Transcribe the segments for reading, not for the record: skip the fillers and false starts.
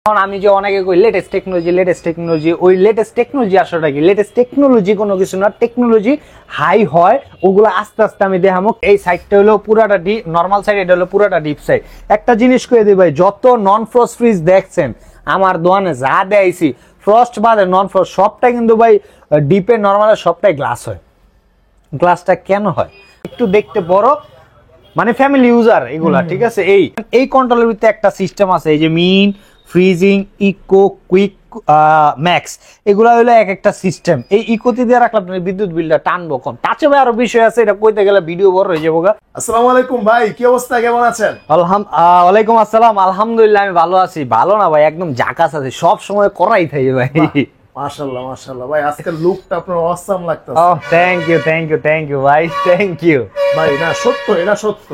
কারণ আমি যে অনেকে কই লেটেস্ট টেকনোলজি ওই লেটেস্ট টেকনোলজি আসলে কি লেটেস্ট টেকনোলজি কোনো কিছু না, টেকনোলজি হাই হয় ওগুলো আস্তে আস্তে আমি দেখামো। এই সাইডটা হলো পুরাটা নর্মাল সাইড, এটা হলো পুরাটা ডিপ সাইড। একটা জিনিস কয়ে দিই ভাই, যত নন ফ্রস্ট ফ্রিজ দেখছেন আমার দোকানে যা দেখাইছি ফ্রস্ট বাদে নন ফ্রস্ট সবটা কিন্তু ভাই ডিপে নর্মালে সবটাই গ্লাস হয়। গ্লাসটা কেন হয় একটু দেখতে বড়, মানে ফ্যামিলি ইউজার এগুলা, ঠিক আছে। এই কন্ট্রোলের ভিতরে একটা সিস্টেম আছে, এই যে মিন, ফ্রিজিং, ইকো, কুইক, ম্যাক্স, এগুলা হলো এক একটা সিস্টেম। এই ইকোতে দিয়ে রাখলে আপনার বিদ্যুৎ বিলটা টানবো কম। তাছে ভাই আরো বিষয় আছে, এটা কইতে গেলে ভিডিও বড় হয়ে যাবো। আসসালামু আলাইকুম ভাই, কি অবস্থা, কেমন আছেন? ওয়ালাইকুম আসসালাম, আলহামদুলিল্লাহ আমি ভালো আছি। ভালো না ভাই, একদম জাকাস আছে, সব সময় করাই থাকে ভাই। মাশাআল্লাহ মাশাআল্লাহ ভাই, আজকের লুকটা আপনার অসাম লাগতেছে। ও থ্যাংক ইউ ভাই, থ্যাংক ইউ ভাই। না সত্য, এটা সত্য।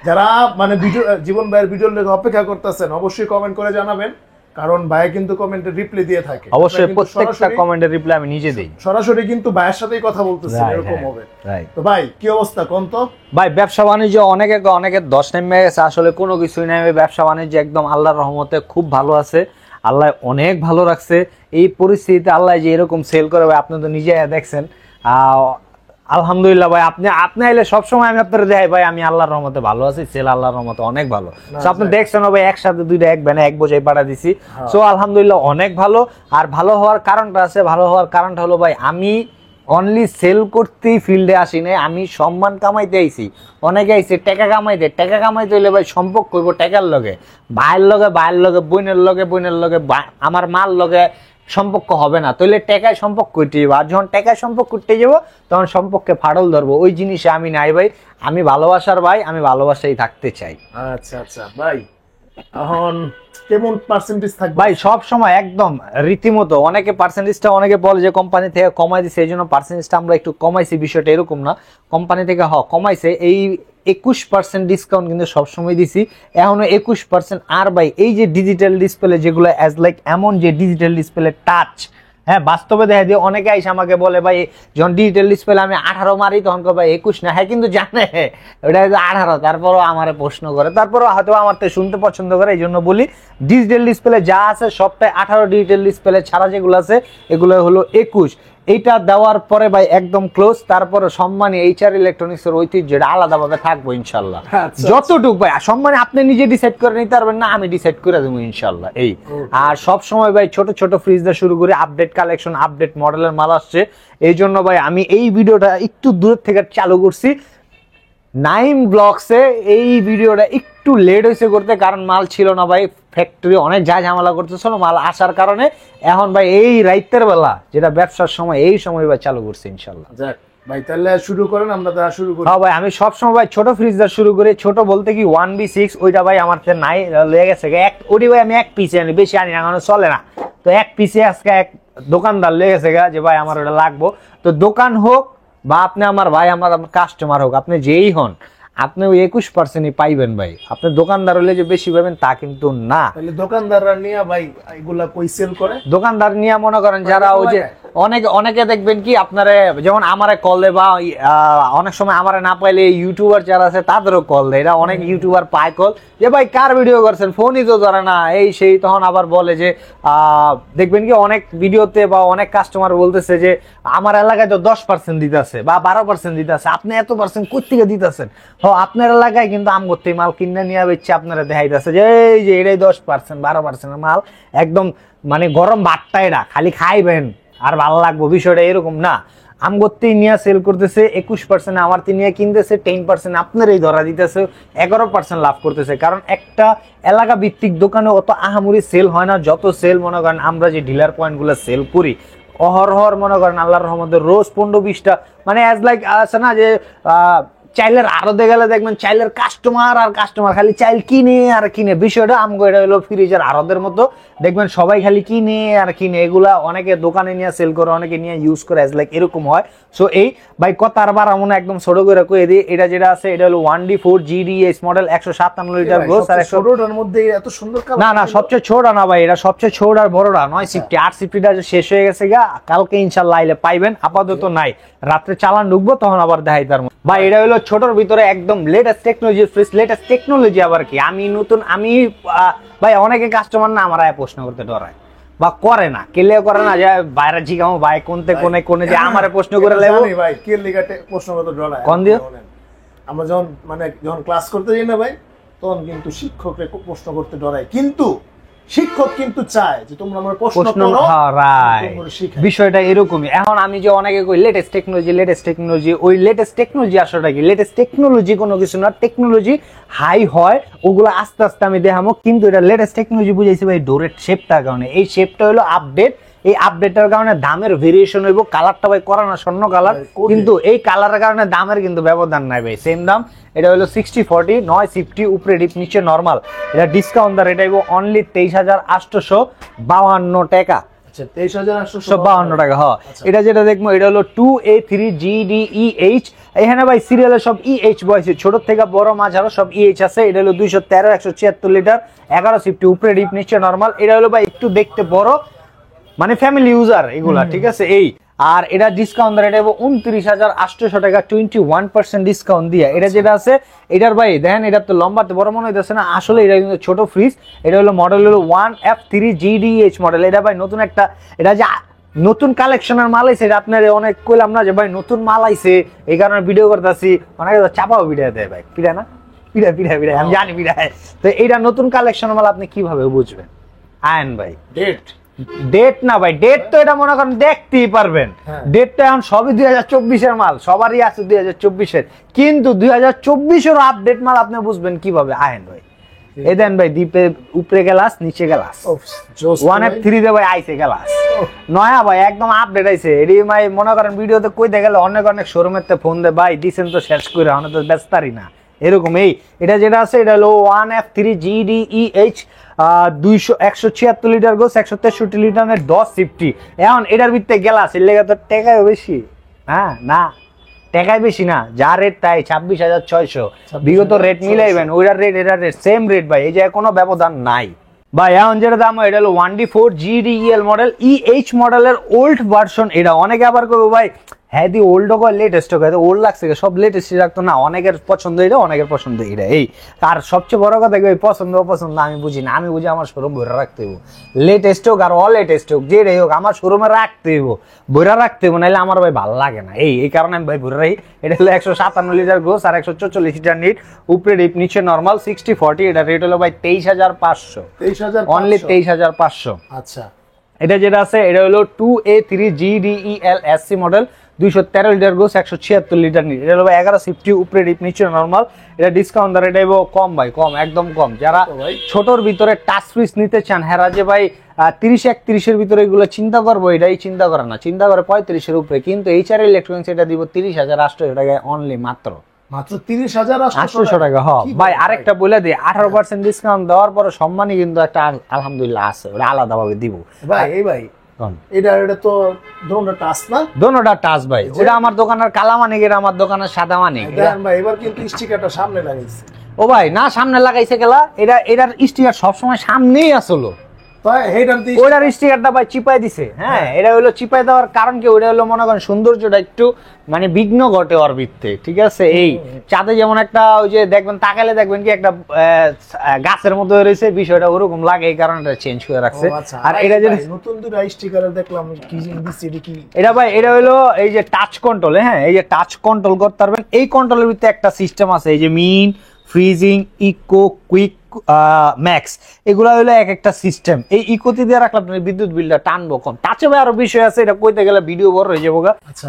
যারা মানে ভিডিও জীবন ভাইয়ের ভিডিওর লেগে অপেক্ষা করতেছেন অবশ্যই কমেন্ট করে জানাবেন, কারণ ভাই কিন্তু কমেন্টে রিপ্লাই দিয়ে থাকে। অবশ্যই প্রত্যেকটা কমেন্টের রিপ্লাই আমি নিজে দেই। সরাসরি কিন্তু ভাইয়ের সাথেই কথা বলতেছেন, এরকম হবে। তো ভাই কি অবস্থা কোন তো? ভাই ব্যবসা বাণিজ্য অনেকে 10 নেমে গেছে, আসলে কোনো কিছুই নাই। ব্যবসা বাণিজ্য একদম আল্লাহর রহমতে খুব ভালো আছে, আল্লাহ অনেক ভালো রাখছে। এই পরিস্থিতিতে আল্লাহ যে এরকম সেল করে ভাই আপনি তো নিজে দেখছেন। আলহামদুলিল্লাহ ভাই, আপনি আইলে সবসময় আমি আপনার দেখাই ভাই আমি আল্লাহর রহমতে ভালো আছি, সেল আল্লাহর রহমতে অনেক ভালো। আপনি দেখছেন ভাই একসাথে দুইটা এক ব্যানে এক বোঝাই পাঠা দিছি। সো আলহামদুলিল্লাহ অনেক ভালো। আর ভালো হওয়ার কারণটা আছে, ভালো হওয়ার কারণটা হলো ভাই আমি অনলি সেল করতেই ফিল্ডে আসি নাই, আমি সম্মান কামাইতে আইছি। অনেকে আইছে টাকা কামাইতে হইলে ভাই সম্পর্ক করব টাকার লগে, ভাইয়ের লগে বোনের লগে আমার মার লগে সম্পর্ক হবে না। তাহলে টাকায় সম্পর্ক করতে যাবো, আর যখন টাকায় সম্পর্ক করতে যাবো তখন সম্পর্কে ফাটল ধরবো। ওই জিনিসে আমি নাই ভাই, আমি ভালোবাসার ভাই, আমি ভালোবাসাই থাকতে চাই। আচ্ছা আচ্ছা ভাই, এখন কেমন পার্সেন্টেজ থাকবে ভাই? সব সময় একদম রীতিমতো। অনেকে পার্সেন্টেজটা অনেকে বলে যে কোম্পানি থেকে কমাই দিছে, এই জন্য পার্সেন্টেজটা আমরা একটু কমাইছি। বিষয়টা এরকম না, কোম্পানি থেকে কমাইছে। এই 21% ডিসকাউন্ট কিন্তু সবসময় দিছি, এখনো 21%। আর ভাই এই যে ডিজিটাল ডিসপ্লে যেগুলো অ্যাজ লাইক এমন যে ডিজিটাল ডিসপ্লে টাচ, হ্যাঁ বাস্তবে দেখা দিয়ে অনেকে আইসা আমাকে বলে ভাই যখন ডিজিটাল ডিসপ্লে আমি 18 মারি তখন ভাই 21 না, হ্যাঁ কিন্তু জানে ওটা 18, তারপরও আমারে প্রশ্ন করে, তারপরও হয়তো আমার তো শুনতে পছন্দ করে। এই জন্য বলি ডিজিটাল ডিসপ্লে যা আছে সবটাই 18, ডিজিটাল ডিসপ্লে ছাড়া যেগুলো আছে এগুলো হলো 21। এইটা দেওয়ার পরে ভাই একদম ক্লোজ। তারপরে সম্মানী এইচআর ইলেকট্রনিক্স এর ঐতিহ্যটা আলাদাভাবে থাকবো ইনশাল্লাহ। যতটুকু ভাই সম্মানী আপনি নিজে ডিসাইড করে নিতে পারবেন না, আমি ডিসাইড করে দেবো ইনশাল্লাহ। এই আর সব সময় ভাই ছোট ছোট ফ্রিজ দিয়ে শুরু করে আপডেট কালেকশন, আপডেট মডেলের মাল আসছে। এই জন্য ভাই আমি এই ভিডিওটা একটু দূর থেকে চালু করছি। নাইম ব্লগসে এই ভিডিওটা একটু লেট হয়েছে করতে, কারণ মাল ছিল না ভাই, ফ্যাক্টরি অনেক ঝামেলা করতেছিল মাল আসার কারণে। এখন ভাই এই রাইতের বেলা যেটা ব্যবসার সময়, এই সময় ভাই চালু করছি ইনশাল্লাহ। যাক ভাই তাহলে শুরু করেন, আমরা তাহলে শুরু করি। হ্যাঁ ভাই, আমি সবসময় ভাই ছোট ফ্রিজ দিয়ে শুরু করি। ছোট বলতে কি 1B6, ওইটা ভাই আমার নাই, লেগে গেছে ওটি ভাই আমি এক পিসে আনি, বেশি আনি না, কারণ চলে না। তো এক পিসে আজকে এক দোকানদার লেগে গেছে যে ভাই আমার ওটা লাগবো। তো দোকান হোক বা আপনি আমার ভাই, আমার কাস্টমার হোক, আপনি যেই হন, আপনি ওই 21%ই পাইবেন ভাই। আপনি দোকানদার হলে যে বেশি পাবেন তা কিন্তু না। তাহলে দোকানদাররা নিয়ে ভাই এগুলা কই সেল করে? দোকানদার নিয়ে মনে করেন যারা ওই যে অনেকে দেখবেন কি আপনারা যেমন আমারে কল দেয়, বা অনেক সময় আমারে না পাইলে ইউটিউবার যারা আছে তাদেরও কল দেয়। এরা অনেক ইউটিউবার পায় কল যে ভাই কার ভিডিও করছেন, ফোনই তো ধরে না, এই সেই। তখন আবার বলে যে দেখবেন কি অনেক ভিডিওতে বা অনেক কাস্টমার বলতেছে যে আমার এলাকায় তো 10% দিতেছে বা 12% দিতেছে, আপনি এত পার্সেন্ট কোথেকে দিতেছেন? আপনার এলাকায় কিন্তু আম করতে মাল কিনে নিয়ে বেচছে, আপনারা দেখাইতেছে যে এই যে এটাই 10%, 12% মাল, একদম মানে গরম ভাতটা, এটা খালি খাইবেন আর ভালো লাগবো। বিষয়টা এরকম না। আম করতেই নিয়ে সেল করতেছে 21%, আমার নিয়ে কিনতেছে 10%, আপনার এই ধরা দিতেছে 11% লাভ করতেছে। কারণ একটা এলাকা ভিত্তিক দোকানে অত আহামরি সেল হয় না, যত সেল মনে করেন আমরা যে ডিলার পয়েন্টগুলো সেল করি অহরহর, মনে করেন আল্লাহর রহমতে রোজ 15-20টা, মানে অ্যাজ লাইক আছে না যে চাইলের আড়তে গেলে দেখবেন চাইলের কাস্টমার আর কাস্টমার খালি চাইল কিনে আর কিনে। বিষয়টা আমগো এটা হলো ফ্রিজের আড়তের মতো, দেখবেন সবাই খালি কিনে আর কিনে। এগুলা অনেকে দোকানে নিয়ে সেল করে, অনেকে নিয়ে ইউজ করে, অ্যাজ লাইক এরকম হয়। সো এই ভাই কথা আর বার মনে একদম ছোট করে কয়ে দিই, এটা যেটা আছে এটা হলো 1D4 GDS model, 157 litre gross. আর ছোটটার মধ্যে এত সুন্দর কালার? না সবচেয়ে ছোট না ভাই, এটা সবচেয়ে ছোট আর বড়টা 960। 860টা শেষ হয়ে গেছে গা, কালকে ইনশাআল্লাহ আইলে পাইবেন, আপাতত নাই। রাত্রে চালান ঢুকবো তখন আবার দেখাই তার ভাই। এটা হলো ছোটর ভিতরে একদম latest technology fridge. Latest technology আবার কি, আমি ভাই অনেকে কাস্টমার না আমার প্রশ্ন করতে ডরায় বা করে না, কেলেও করে না, যে বাইরে জিগামো ভাই কোনতে কোনে যে আমারে প্রশ্ন করে লেবো ভাই কে লিগাতে প্রশ্ন করতে ডরায় কোন দিও। আমরা যখন ক্লাস করতে যাই না ভাই, তখন কিন্তু শিক্ষকরে প্রশ্ন করতে ডরায়, কিন্তু শিক্ষক কিন্তু চায় যে তোমরা আমার প্রশ্ন করো। বিষয়টা এরকমই। এখন আমি যে অনেকে কই লেটেস্ট টেকনোলজি, ওই লেটেস্ট টেকনোলজি আসলে কি? লেটেস্ট টেকনোলজি কোনো কিছু না, টেকনোলজি হাই হয় ওগুলো আস্তে আস্তে আমি দেখাবো, কিন্তু এটা লেটেস্ট টেকনোলজি বুঝাইছি ভাই ডোরের শেপটার কারণে। এই শেপটা হলো আপডেট, এই আপডেটের কারণে দামের ভেরিয়েশন হইব। কালারটা ভাই করা না স্বর্ণ কালার, কিন্তু এই কালারের কারণে দামের কিন্তু ব্যবধান নাই ভাই, সেম দাম। এটা হলো 60/40, 9 সিফটি, উপরে ডিপ নিচে নরমাল। এটা ডিসকাউন্ট দর, এটা হইব অনলি 23,852 টাকা। আচ্ছা 23,852 টাকা। হ্যাঁ, এটা যেটা দেখবো এটা হলো 2A3GDEH। এখানে ভাই সিরিয়ালের সব EH বয়সে, ছোট থেকে বড় মাঝারো সব EH আছে। এটা হলো 213, 176 লিটার, 11 সিফটি, উপরে ডিপ নিচে নরমাল। এটা হলো ভাই একটু দেখতে বড়, মানে ফ্যামিলি ইউজার এগুলা, ঠিক আছে। এই আর এটা ডিসকাউন্ট দর, এটা 29,800 টাকা, 21% ডিসকাউন্ট দিয়ে। এটা যেটা আছে এটার ভাই দেখেন, এটা তো লম্বাতে বড় মনে হইতেছে না, আসলে এটা কিন্তু ছোট ফ্রিজ। এটা হলো মডেল হলো 1F3GDH মডেল। এটা ভাই নতুন একটা, এটা যে নতুন কালেকশনের মাল আইছে, এটা আপনার অনেক কইলাম না যে ভাই নতুন মাল আইছে এই কারণে ভিডিও করতেছি, অনেকে চাপাও ভিডিও দেয় ভাই, পিড়া না পিড়া আমি জানি পিড়ায়। তো এইটা নতুন কালেকশনের মাল আপনি কিভাবে বুঝবেন? আয়ন ভাই ডেট না ভাই, ডেট তো এটা মনে করেন দেখতেই পারবেন, ডেটটা এখন সবই 2024-এর মাল, সবারই আছে 2024-এর, কিন্তু 2024-এরও আপডেট মাল আপনি বুঝবেন কিভাবে? আহেন ভাই এই দেন ভাই, দ্বীপে উপরে গ্লাস নিচে গ্লাস, 1F3 দে ভাই আইছে গ্লাস নয়া ভাই, একদম আপডেট আইছে। এডি ভাই মনে করেন ভিডিওতে কইতে গেলে অনেক শোরুমের তে ফোন দে ভাই দিছেন তো শেষ করে, অনেক তো ব্যস্তারই না এরকম। এটা যেটা আছে এটা হলো 1F3GDEH, 176 লিটার গোস, 163 লিটারের 10 সিফটি। এখন এটার ভিতরে গ্লাস, এর লেগে তো টাকায় বেশি, হ্যাঁ না টাকায় বেশি না, যা রেট তাই 26,600। বিগত রেট মিলাইবেন, ওইটার রেট এটার রেট সেম রেট ভাই, এই যে কোনো ব্যবধান নাই ভাই। এখন যেটা দাম এটা হলো 1D4GDEL মডেল, EH মডেলের ওল্ড ভার্সন। এটা অনেকে আবার করবো ভাই হ্যাঁ দি ওল্ড হোক লেটেস্ট হোক, ওল্ড লাগছে সব লেটেস্ট রাখতো না, অনেকের পছন্দ এটা, অনেকের পছন্দ এটা। এই আর সবচেয়ে বড় কথা পছন্দ অপছন্দ আমি বুঝি না, আমি বুঝি আমার শোরুম ভরে রাখতে হইব, লেটেস্ট হোক আর অলেটেস্ট হোক যেটাই হোক আমার শোরুমে রাখতে হইব, ভরে রাখতে হইব, নাহলে আমার ভাই ভালো লাগে না। এই কারণে আমি ভাই ভরে রাখি। এটা হলো 157 লিটার গ্রোস আর 144 লিটার নিট, উপরে ডিপ নিচে নর্মাল, 60/40। এটা রেট হলো ভাই 23,500, অনলি 23,500। আচ্ছা এটা যেটা আছে এটা হলো 2A3GDEL SC মডেল, 213 লিটার গোস, 176 লিটার নিট। এটা হলো 11 সিফটি, উপরে ডিপ নিচে নরমাল। এটা ডিসকাউন্ট দর, এটা কম ভাই, কম একদম কম। যারা ছোটর ভিতরে টাচ ফ্রিজ নিতে চান, হ্যাঁ যে ভাই 30-31-এর ভিতরে এগুলো চিন্তা করবো, এটাই চিন্তা করে না, চিন্তা করে 35-এর উপরে, কিন্তু HR ইলেকট্রনিক্স এটা দিব 30,800 টাকায় অনলি, মাত্র 30,800 টাকা। হ ভাই আরেকটা বলে দিই, 18% ডিসকাউন্ট দেওয়ার পরে সম্মানই কিন্তু একটা আলহামদুলিল্লাহ আছে, ওটা আলাদাভাবে দিব ভাই। এই ভাই এটা তো দোনোটা টাচ না, দোনোটা টাচ ভাই। ওটা আমার দোকানের কালা মানিক, এটা আমার দোকানের সাদা মানিক। ভাই এবার কিন্তু স্টিকারটা সামনে লাগাইছে। ও ভাই না সামনে লাগাইছে গেলা, এটার স্টিকার সবসময় সামনেই আসলো, ওইটার স্টিকারটা ভাই চিপাই দিছে। হ্যাঁ এটা হলো চিপাই দেওয়ার কারণ কি, ওইটা হলো মনে করেন সৌন্দর্যটা একটু মানে বিঘ্ন ঘটে ওর ভিত্তে, ঠিক আছে। এই চাঁদে যেমন একটা ওই যে দেখবেন তাকালে দেখবেন কি একটা গাছের মতো রয়েছে, বিষয়টা ওরকম লাগে, এই কারণে এটা চেঞ্জ করে রাখছে। আর এটা যে নতুন দুটো স্টিকার দেখলাম কি জিনিস, এটা কি? এটা ভাই এটা হলো এই যে টাচ কন্ট্রোল, হ্যাঁ এই যে টাচ কন্ট্রোল করতে পারবেন। এই কন্ট্রোলের ভিতরে একটা সিস্টেম আছে, এই যে মিন, ফ্রিজিং, ইকো, কুইক, ম্যাক্স, এগুলো হলো এক একটা সিস্টেম। এই ইকোতে দিয়ে রাখলে আপনি বিদ্যুৎ বিলটা টানবো কম। টাচে ভাই আরো বিষয় আছে, এটা কইতে গেলে ভিডিও বড় হয়ে যাবো,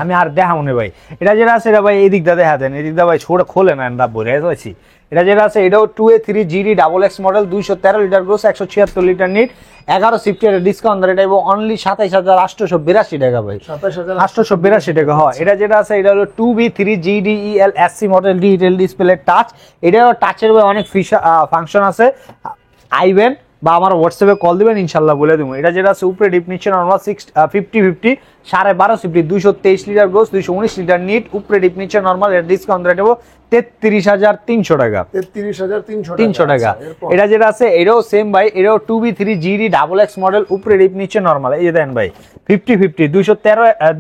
আমি আর দেখাবো না ভাই। এটা যেটা আছে এটা ভাই এই দিকটা দেখা দেন, এই দিকটা ভাই ছোট খোলে না, আমরা বলে যাচ্ছি। এটা যেটা আছে এটাও 2A3GD XX model, 213 litre gross, 176 litre net, 11 CFT. Discount এটা অনলি 27,882 টাকা ভাই, 27,882 টাকা। হয় এটা যেটা আছে এটা হলো 2B3GDEL SC model, digital display touch. এটাও টাচের অনেক ফাংশন আছে, আইবেন বা আমার হোয়াটসঅ্যাপে কল দিবেন, ইনশাল্লাহ বলে দেবো। এটা যেটা আছে উপরে ডিপ নিচে normal, 50/50, 12.5 সিফটি, 223 litre gross, 219 litre net, উপরে ডিপ নিচে নর্মাল। এটা ডিসকাউন্ট রেট হবো 33,300 টাকা। 33,300 টাকা। আচ্ছা, এরপর? এটা যেটা আছে এটাও সেম ভাই, এটাও 2B3 GD XX মডেল, উপরে ডিপ নিচে নরমাল। এই যে দেন ভাই 50-50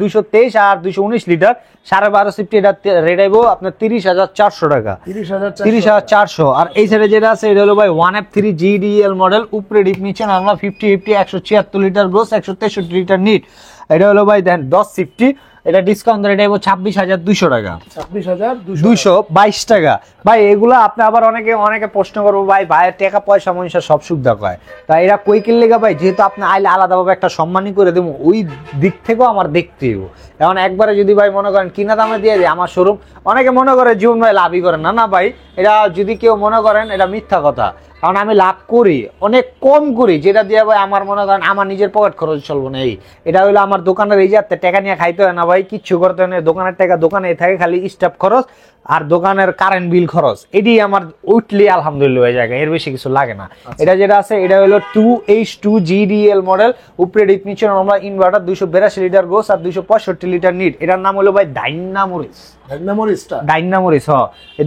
223 আর 219 লিটার 12.5 সিফটি, এটা রেট আইবো আপনার 30,400 টাকা। 30,400। আর এই সাইডে যেটা আছে এটা হলো ভাই 1F3 GDL মডেল, উপরে ডিপ নিচে normal, 50-50 176 litre gross, 163 litre net. এটা হলো ভাই দেন 10 সিফটি, এটা ডিসকাউন্ট রেট আইবো 26,200 টাকা। 26,222 টাকা। ভাই এগুলা আপনি আবার অনেকে প্রশ্ন করবো, ভাই ভাইয়ের টাকা পয়সা মনীষা সব সুখ দেখায়, তাই এরা কই কিনলে ভাই, যেহেতু আপনি আইলে আলাদাভাবে একটা সম্মানই করে দেবো, ওই দিক থেকেও আমার দেখতে হইব। এখন একবারে যদি ভাই মনে করেন কিনা দামে দিয়ে দেয় আমার শোরুম, অনেকে মনে করে জীবন ভাই লাভই করেন না, না ভাই এটা যদি কেউ মনে করেন এটা মিথ্যা কথা, কারণ আমি লাভ করি অনেক কম করি, যেটা দিয়ে ভাই আমার মনে করেন আমার নিজের পকেট খরচ চলবো না। এটা হলো আমার দোকানের এই যাতে টাকা নিয়ে খাইতে হয় না ভাই, কিচ্ছু করতে হয় না, দোকানের টাকা দোকানে থাকে, খালি স্টাফ খরচ আর দোকানের কারেন্ট বিল খরচ, এটি আমার উঠলি আলহামদুলিল্লাহ হয়ে যায়, এর বেশি কিছু লাগে না। এটা যেটা আছে এটা হলো 2H2 GDL মডেল, উপরে ডিপ নিচে নরমাল, ইনভার্টার, 282 লিটার গোস আর 265 লিটার নিট। এটার নাম হলো ভাই ডাইনামোরিস। ডাইনামোরিস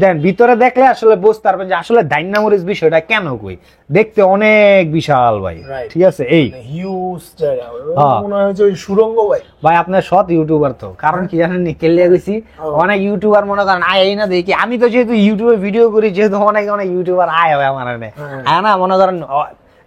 দেন ভিতরে দেখলে আসলে বুঝতে পারবেন যে আসলে ডাইনামোরিস বিষয়টা কেন কই, দেখতে অনেক বিশাল ভাই, ঠিক আছে। এই হিউজ জায়গা, মনে হয় যে ওই সুরঙ্গ ভাই আপনার সৎ ইউটিউবার তো, কারণ কি জানেন কেলিয়া গেছি, অনেক ইউটিউবার মনে করেন আয় না দেখি, আমি তো যেহেতু ইউটিউবে ভিডিও করি, যেহেতু অনেক ইউটিউবার আয় হয় আমার আয় না, মনে করেন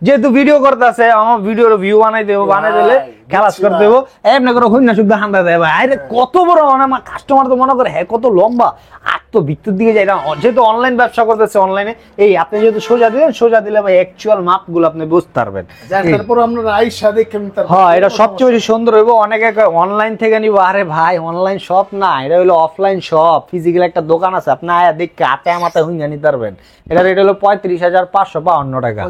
যেহেতু ভিডিও করতেছে আমার ভিডিওর ভিউ বানাই দেবো, বানাই দিলে খেলাস করে দেবো, এমনি করে হইনা শুদ্ধ হান্দা দেয় ভাই। আরে কত বড় আমার কাস্টমার তো মনে করে হ্যাঁ কত লম্বা, আর তো ভিতর দিকে যাই না, যেহেতু অনলাইন ব্যবসা করতেছে, অনলাইনে এই আপনি যেহেতু সোজা দিলেন, সোজা দিলে ভাই অ্যাকচুয়াল মাপগুলো আপনি বুঝতে পারবেন। তারপর আমরা আইসা দেখেন, হ্যাঁ এটা সবচেয়ে বেশি সুন্দর হইব। অনেকে অনলাইন থেকে নিবো, আরে ভাই অনলাইন শপ না, এটা হলো অফলাইন শপ, ফিজিক্যাল একটা দোকান আছে, আপনি আয়া দেখে হাতে মাথায় হুইঙ্গা নিতে পারবেন। এটা রেট হলো 35,552 টাকা।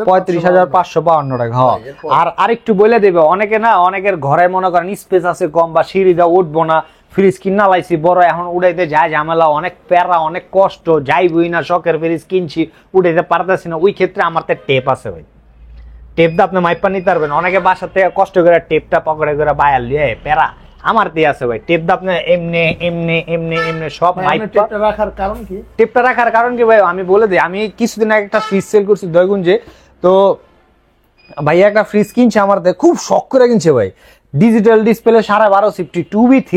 35,552 টাকা। হ্যাঁ আর আরেকটু বলে দেবে, অনেকে না অনেকের ঘরে মনে করেন স্পেস আছে কম, বা সিঁড়ি দা উঠবো না, ফ্রিজ কিনা লাইছি বড়, এখন উড়াইতে যায় ঝামেলা, অনেক প্যারা, অনেক কষ্ট, যাইবই না, শখের ফ্রিজ কিনছি উঠাইতে পারতেছি না, ওই ক্ষেত্রে আমার তো টেপ আছে ভাই, টেপ দা আপনি মাইপা নিতে পারবেন। অনেকে বাসা থেকে কষ্ট করে টেপটা পকেটে করে বায়াল লিয়ে প্যারা, আমার দিয়ে আছে ভাই টেপ দা আপনি এমনি এমনি এমনি এমনি সব মাইপা। টেপটা রাখার কারণ কি? টেপটা রাখার কারণ কি ভাই আমি বলে দিই, আমি কিছুদিন আগে একটা ফ্রিজ সেল করছি দয়গুঞ্জে, তো ভাইয়া একটা ফ্রিজ কিনছে আমার, খুব শখ করে কিনছে ভাই, ডিজিটাল ডিসপ্লে 12.5 সিফটি 2B3।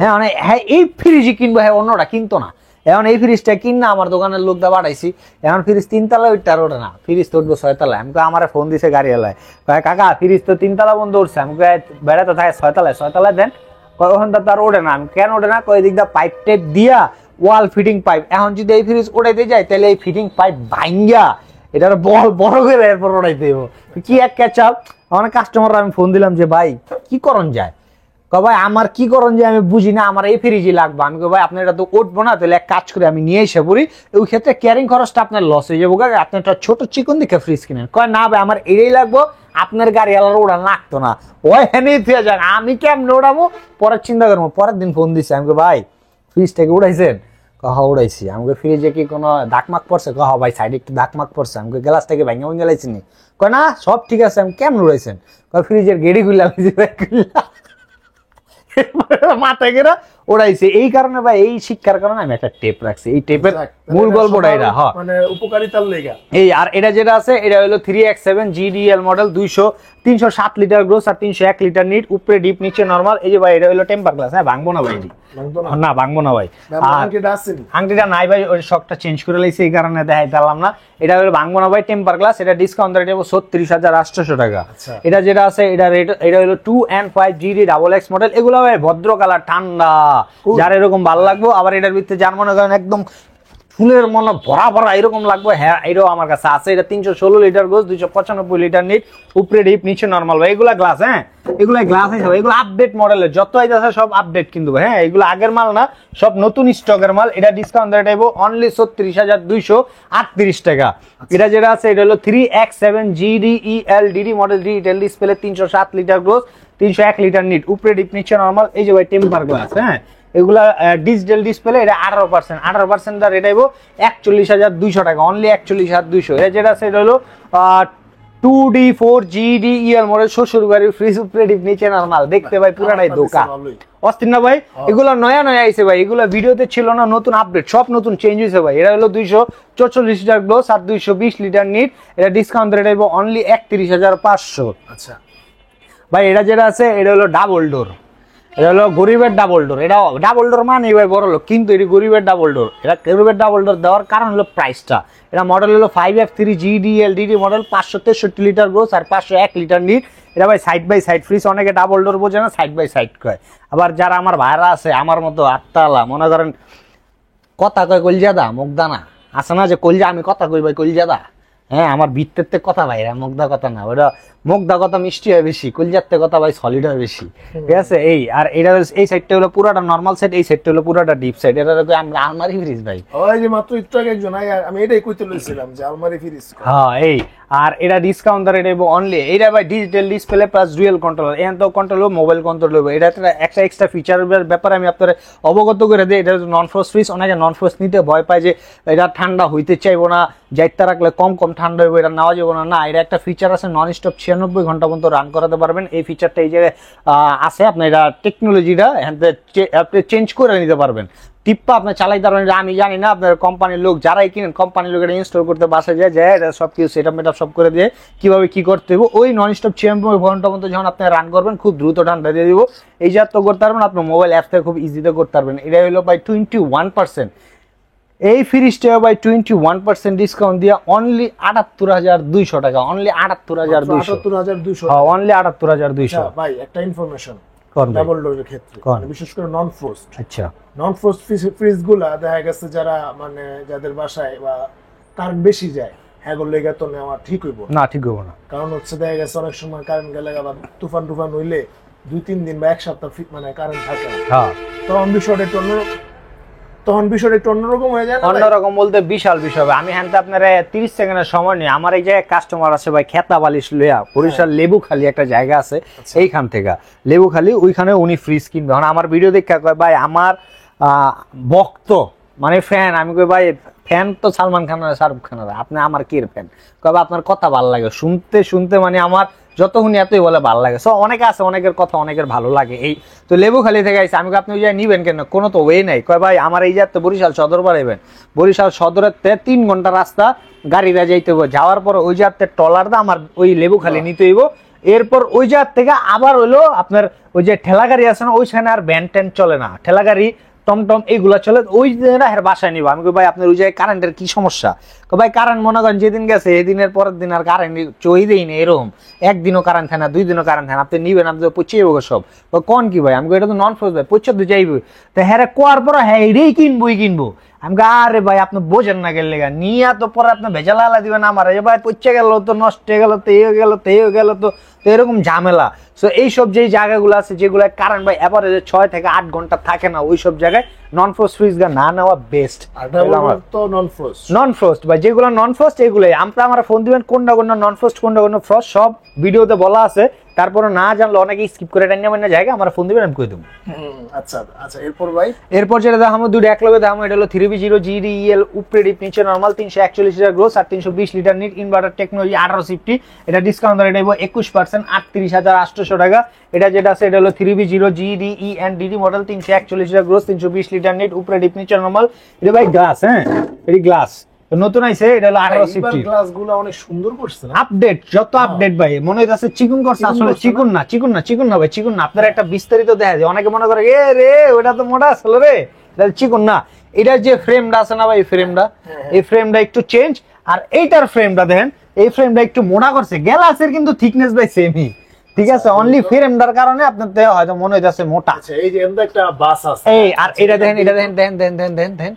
হ্যাঁ মানে হ্যাঁ এই ফ্রিজই কিনবো, হ্যাঁ অন্যটা কিনতো না। এখন এই ফ্রিজটা কিনা আমার দোকানের লোক দা বাড়াইছি, এখন ফ্রিজ 3 তলা উঠতে আর ওঠে না, ফ্রিজ তো উঠবো 6 তলায়। আমি আমার ফোন দিছে গাড়ি এলায়, কাকা ফ্রিজ তো 3 তলা বন্ধ উঠছে, আমি বেড়াতে থাকে 6 তলায়, 6 তলায় দেন, ওখানটা তো আর ওঠে না। আমি কেন ওঠে না, কয় দিক দা পাইপ টেপ দিয়া ওয়াল ফিটিং পাইপ, এখন যদি এই ফ্রিজ উঠাইতে যায় তাহলে এই ফিটিং পাইপ ভাঙ্গা এটার বল বড় করে এরপর ওড়াইতে দেবো, কি এক ক্যাচাপ। অনেক কাস্টমার আমি ফোন দিলাম যে ভাই কি করণ যায়, ভাই আমার কি করণ যায় আমি বুঝি না, আমার এই ফ্রিজই লাগবে। আমি ভাই আপনার এটা তো উঠবো না, তাহলে এক কাজ করে আমি নিয়ে এসে পড়ি, ওই ক্ষেত্রে ক্যারিং খরচটা আপনার লস হয়ে যাবো, আপনি একটা ছোট চিকন দিকে ফ্রিজ কিনেন। কয় না ভাই আমার এটাই লাগবো, আপনার গাড়ি আলার ওড়ান লাগতো না, ওই হ্যাঁ থিয়ে যান, আমি কেমন ওড়াবো পরের চিন্তা করবো। পরের দিন ফোন দিচ্ছে, আমি ভাই ফ্রিজটাকে উড়াইছেন, কহ উড়াইছি। আমাকে ফ্রিজে কি কোনো দাগমাগ পড়ছে, কহ ভাই সাইডে একটু দাগমাগ পড়ছে, আমাকে গ্লাসটাকে ভেঙে ভেঙে লাইছি নি, কয় না সব ঠিক আছে। আমি কেমন উড়াইছেন, কয় ফ্রিজের গেড়ি খুললাম, মাথায় গেরা ওড়াইছে। এই কারণে ভাই এই শিক্ষার কারণে আমি একটা টেপ রাখছি, এই টেপের মূল গল্পটা এটা। হ্যাঁ মানে উপকারিতার লেগা এই। আর এটা যেটা আছে এটা হলো 3X7 GDL model, 307 litre gross আর 301 লিটার নিট, উপরে ডিপ নিচে নরমাল। এই যে ভাই এটা হলো টেম্পার গ্লাস, হ্যাঁ ভাঙবো না ভাই, না ভাঙবো না ভাই। আর আংটিটা নাই ভাই, ওই শকটা চেঞ্জ করে লাইছে, এই কারণে দেখাইতে পারলাম না। এটা হলো ভাঙবো না ভাই, টেম্পার গ্লাস। এটা ডিসকাউন্ট রেট হবে 36,800 টাকা। এটা যেটা আছে এটা রেট, এটা হলো 2N5 GD XX মডেল। এগুলো ভাই ভদ্র কালার, ঠান্ডা, যার এরকম ভালো লাগবো। আবার এটার ভিতরে যার মনে করেন একদম ফুলের মনে ভরা ভরা এরকম লাগবে, হ্যাঁ এটাও আমার কাছে আছে। এটা 316 লিটার গোস, 295 লিটার নিট, উপরে ডিপ নিচে নরমাল ভাই। এগুলা গ্লাস, হ্যাঁ এগুলো গ্লাস হিসাবে, এগুলো আপডেট মডেলের, যত আছে সব আপডেট কিন্তু, হ্যাঁ এগুলো আগের মাল না, সব নতুন স্টকের মাল। এটা ডিসকাউন্ট রেট আইবো অনলি 36,238 টাকা। এটা যেটা আছে এটা হলো 3X7 GDEL DD model, digital display, 307 litre gross, 301 litre net, উপরে ডিপ নিচে নরমাল। এই যে ভাই টেম্পার গ্লাস, হ্যাঁ এগুলা ডিজিটাল ডিসপ্লে। এটা 18% দা রেট আইবো 41,200 টাকা, অনলি 41,200। এটা যেটা আছে এটা হলো 2D 4GD EL মডেল শ্বশুর বাড়ির ফ্রিজ উপরে নিচে নরমাল দেখতে ভাই পুরাটাই দোকা অস্থির না ভাই। এগুলো নয়া নয়া আইছে ভাই, এগুলো ভিডিওতে ছিল না, নতুন আপডেট, সব নতুন চেঞ্জ হয়েছে ভাই। এটা হলো 244 লিটার গ্লোস আর 220 লিটার নিট। এটা ডিসকাউন্ট রেট হইব অনলি 31,500। আচ্ছা ভাই এটা যেটা আছে এটা হলো ডাবল ডোর, এটা হলো গরিবের ডাবল ডোর। এটা ডাবল ডোর মানে ভাই বড় লোক, কিন্তু এটি গরিবের ডাবল ডোর। এটা গরিবের ডাবল ডোর দেওয়ার কারণ হলো প্রাইসটা। এটা মডেল হলো 5F3 GDLDD model, 563 litre gross আর 501 লিটার নিট। এটা ভাই সাইড বাই সাইড ফ্রিজ, অনেকে ডাবল ডোর বোঝে না, সাইড বাই সাইড কয়। আবার যারা আমার ভাইরা আছে আমার মতো আত্মালা, মনে করেন কথা কয় কলজাদা মুগদানা আছে না, যে কলজা আমি কথা কই ভাই কলজাদা, হ্যাঁ আমার ভিত্তের কথা ভাই, মুগ্ধা কথা না, ওটা মুগ্ধা কথা মিষ্টি হয় বেশি, কলজাতে কথা ভাই সলিড হয় বেশি, ঠিক আছে। এই আর এটা এই সাইডটা হলো পুরাটা নরমাল সাইড, এই সাইডটা হলো পুরাটা ডিপ সাইড। এটা আমরা আলমারি ফ্রিজ ভাই। ওই যে মাত্র একটু আগে একজন আমি এটাই কইতে লইছিলাম যে আলমারি ফ্রিজ। হ্যাঁ এই আর এটা ডিসকাউন্ট রেট এবং অনলি এটা ভাই digital display plus dual controller, এখান তো কন্ট্রোল মোবাইল কন্ট্রোল হবে। এটা একটা এক্সট্রা ফিচারের ব্যাপারে আমি আপনাদের অবগত করে দিই। এটা নন ফ্রস্ট ফ্রিজ, অনেকে নন ফ্রস্ট নিতে ভয় পায় যে এটা ঠান্ডা হইতে চাইবো না, যাইতে রাখলে কম ঠান্ডা হইব, এটা নেওয়া যাবো না। না, এটা একটা ফিচার আছে নন স্টপ 96 ঘন্টা পর্যন্ত রান করাতে পারবেন। এই ফিচারটা এই জায়গায় আছে, আপনি এটা টেকনোলজিটা আপনি চেঞ্জ করে নিতে পারবেন। টিপ্পা আপনি চালাইতে পারবেন, আমি জানি না, আপনার কোম্পানির লোক যারাই কিনেন কোম্পানির লোক এটা ইনস্টল করতে বাসে যায় এটা সব কিছু সেটআপ মেটআপ সব করে দিয়ে কিভাবে কি করতে হবে। ওই নন স্টপ 96 ঘন্টা পর্যন্ত যখন আপনি রান করবেন খুব দ্রুত ঠান্ডা দিয়ে দিব। এই জাত তো করতে পারবেন, আপনার মোবাইল অ্যাপ থেকে খুব ইজিতে করতে পারবেন। এটা হলো বাই 21%। এই ফ্রিজটা বাই 21% ডিসকাউন্ট দিয়ে অনলি 78,200 টাকা, অনলি 78,200, হ্যাঁ অনলি 78,200। ভাই একটা ইনফরমেশন কোন ডাবল ডোরের ক্ষেত্রে, মানে বিশেষ করে নন ফ্রস্ট। আচ্ছা নন ফ্রস্ট ফ্রিজ গুলা দেখা গেছে যারা মানে যাদের বাসায় বা কারেন্ট বেশি যায় হ্যাগোর লেগে তো নেওয়া ঠিক হইব না, ঠিক হইব না। কারণ হচ্ছে দেখা গেছে অনেক সময় কারেন্ট গেলে আবার তুফান হইলে 2-3 দিন বা এক সপ্তাহ মানে কারেন্ট থাকে না, হ্যাঁ তখন বিষয়টা একটু অন্যরকম হয়ে যায় না। অন্যরকম বলতে বিশাল বিষয় হবে। আমি হ্যাঁ আপনার 30 সেকেন্ডের সময় নিই, আমার এই জায়গায় কাস্টমার আছে ভাই খেতা বালিশ লইয়া বরিশাল লেবুখালী একটা জায়গা আছে, এইখান থেকে লেবুখালী ওইখানে উনি ফ্রিজ কিনবে। আমার ভিডিও দেখে কয় ভাই আমার ভক্ত মানে ফ্যান, আমি কই ভাই ফ্যান তো সালমান খান আর শাহরুখ খান, আপনি আমার কি ফ্যান? কবে আপনার কথা ভালো লাগে শুনতে শুনতে, মানে আমার যতক্ষণ এতই বলে ভালো লাগে। সো অনেকে আছে অনেকের কথা অনেকের ভালো লাগে। এই তো লেবুখালী থেকে আইসে, আমি আপনি ওই জায়গায় নিবেন কেন, কোনো তো ওয়ে নাই। কয় ভাই আমার এই জায়গাতে বরিশাল সদর বাড়াইবেন, বরিশাল সদরের 3 ঘন্টা রাস্তা গাড়িটা যাইতে হবে, যাওয়ার পর ওই জায়গাতে ট্রলার দা আমার ওই লেবুখালী নিতে হইব। এরপর ওই জায়গা থেকে আবার হইলো আপনার ওই যে ঠেলা গাড়ি আছে না, ওইখানে আর ভ্যান ট্যান চলে না, ঠেলা গাড়ি টমটম এগুলা চলে, ওই হের বাসায় নিবো। আমি ভাই আপনার ওই জায়গায় কারেন্টের কি সমস্যা? ভাই কারেন্ট মনে করেন যেদিন গেছে এদিনের পরের দিন আর কারেন্ট চই দেই না, এরকম একদিনও কারেন্ট থাকে না, 2 দিনও কারেন্ট থাকে না, আপনি নিবেন আপনি পচে যাবো সব। কোন কি ভাই, আমি এটা তো নন ফ্রস্ট ভাই, পচে তো যাইব। তো হ্যাঁ কোয়ার পর হ্যাঁ এটাই কিনবো। আমি আরে ভাই আপনি বোঝেন না গেলে নিয়ে তো পরে আপনি ভেজাল আলা দিবেন আমার, ভাই পচে গেল তো, নষ্ট হয়ে গেল তো, গেল তো এরকম ঝামেলা। সো এইসব যেই জায়গাগুলো আছে যেগুলো কারেন্ট ভাই এভারেজে 6 থেকে 8 ঘন্টা থাকে না, ওইসব জায়গায় নন ফ্রস্ট ফ্রিজ না নেওয়া বেস্ট। নন ফ্রস্ট ভাই যেগুলো নন ফ্রস্ট এগুলোই আমরা আমার ফোন দিবেন, কোনটা নন ফ্রস্ট কোনটা ফ্রস্ট সব ভিডিওতে বলা আছে। তারপরে না জানলে অনেকে স্কিপ করে টাইনা জায়গা আমার ফোন দিবেন, আমি কই দেবো। আচ্ছা আচ্ছা, এরপর যেটা দেখাবো দুটো এক লগে দেখাবো, এটা হলো 3B0 GDEL উপরে ডিপ নিচে নরমাল, 341 লিটার গ্রোস আর 320 লিটার নিট, ইনভার্টার টেকনোলজি 1850। এটা ডিসকাউন্ট রেট হইব 21%, 38,800 টাকা। এটা যেটা আছে এটা হলো 3B0 GDENDD model, 341 litre gross, 320 litre net, উপরে ডিপ নিচে নরমাল। এটা ভাই গ্লাস, হ্যাঁ এটি গ্লাস নতুন আইছে, এটা হলো 1850। গ্লাসগুলো অনেক সুন্দর করছে না, আপডেট যত আপডেট ভাই মনে হইতাছে চিকন করছে, আসলে চিকন না ভাই, চিকন না। আপনার একটা বিস্তারিত দেখা যায়, অনেকে মনে করে এ রে ওটা তো মোটা আসলে রে, এটা চিকন না। এটার যে ফ্রেমটা আছে না ভাই, এই ফ্রেমটা একটু চেঞ্জ, আর এইটার ফ্রেমটা দেখেন, এই ফ্রেমটা একটু মোটা করছে। গ্লাসের কিন্তু থিকনেস ভাই সেমই, ঠিক আছে, অনলি ফ্রেমটার কারণে আপনার হয়তো মনে হইতাছে মোটা। এই যে এন্ড একটা বাস আছে, এই আর এটা দেখেন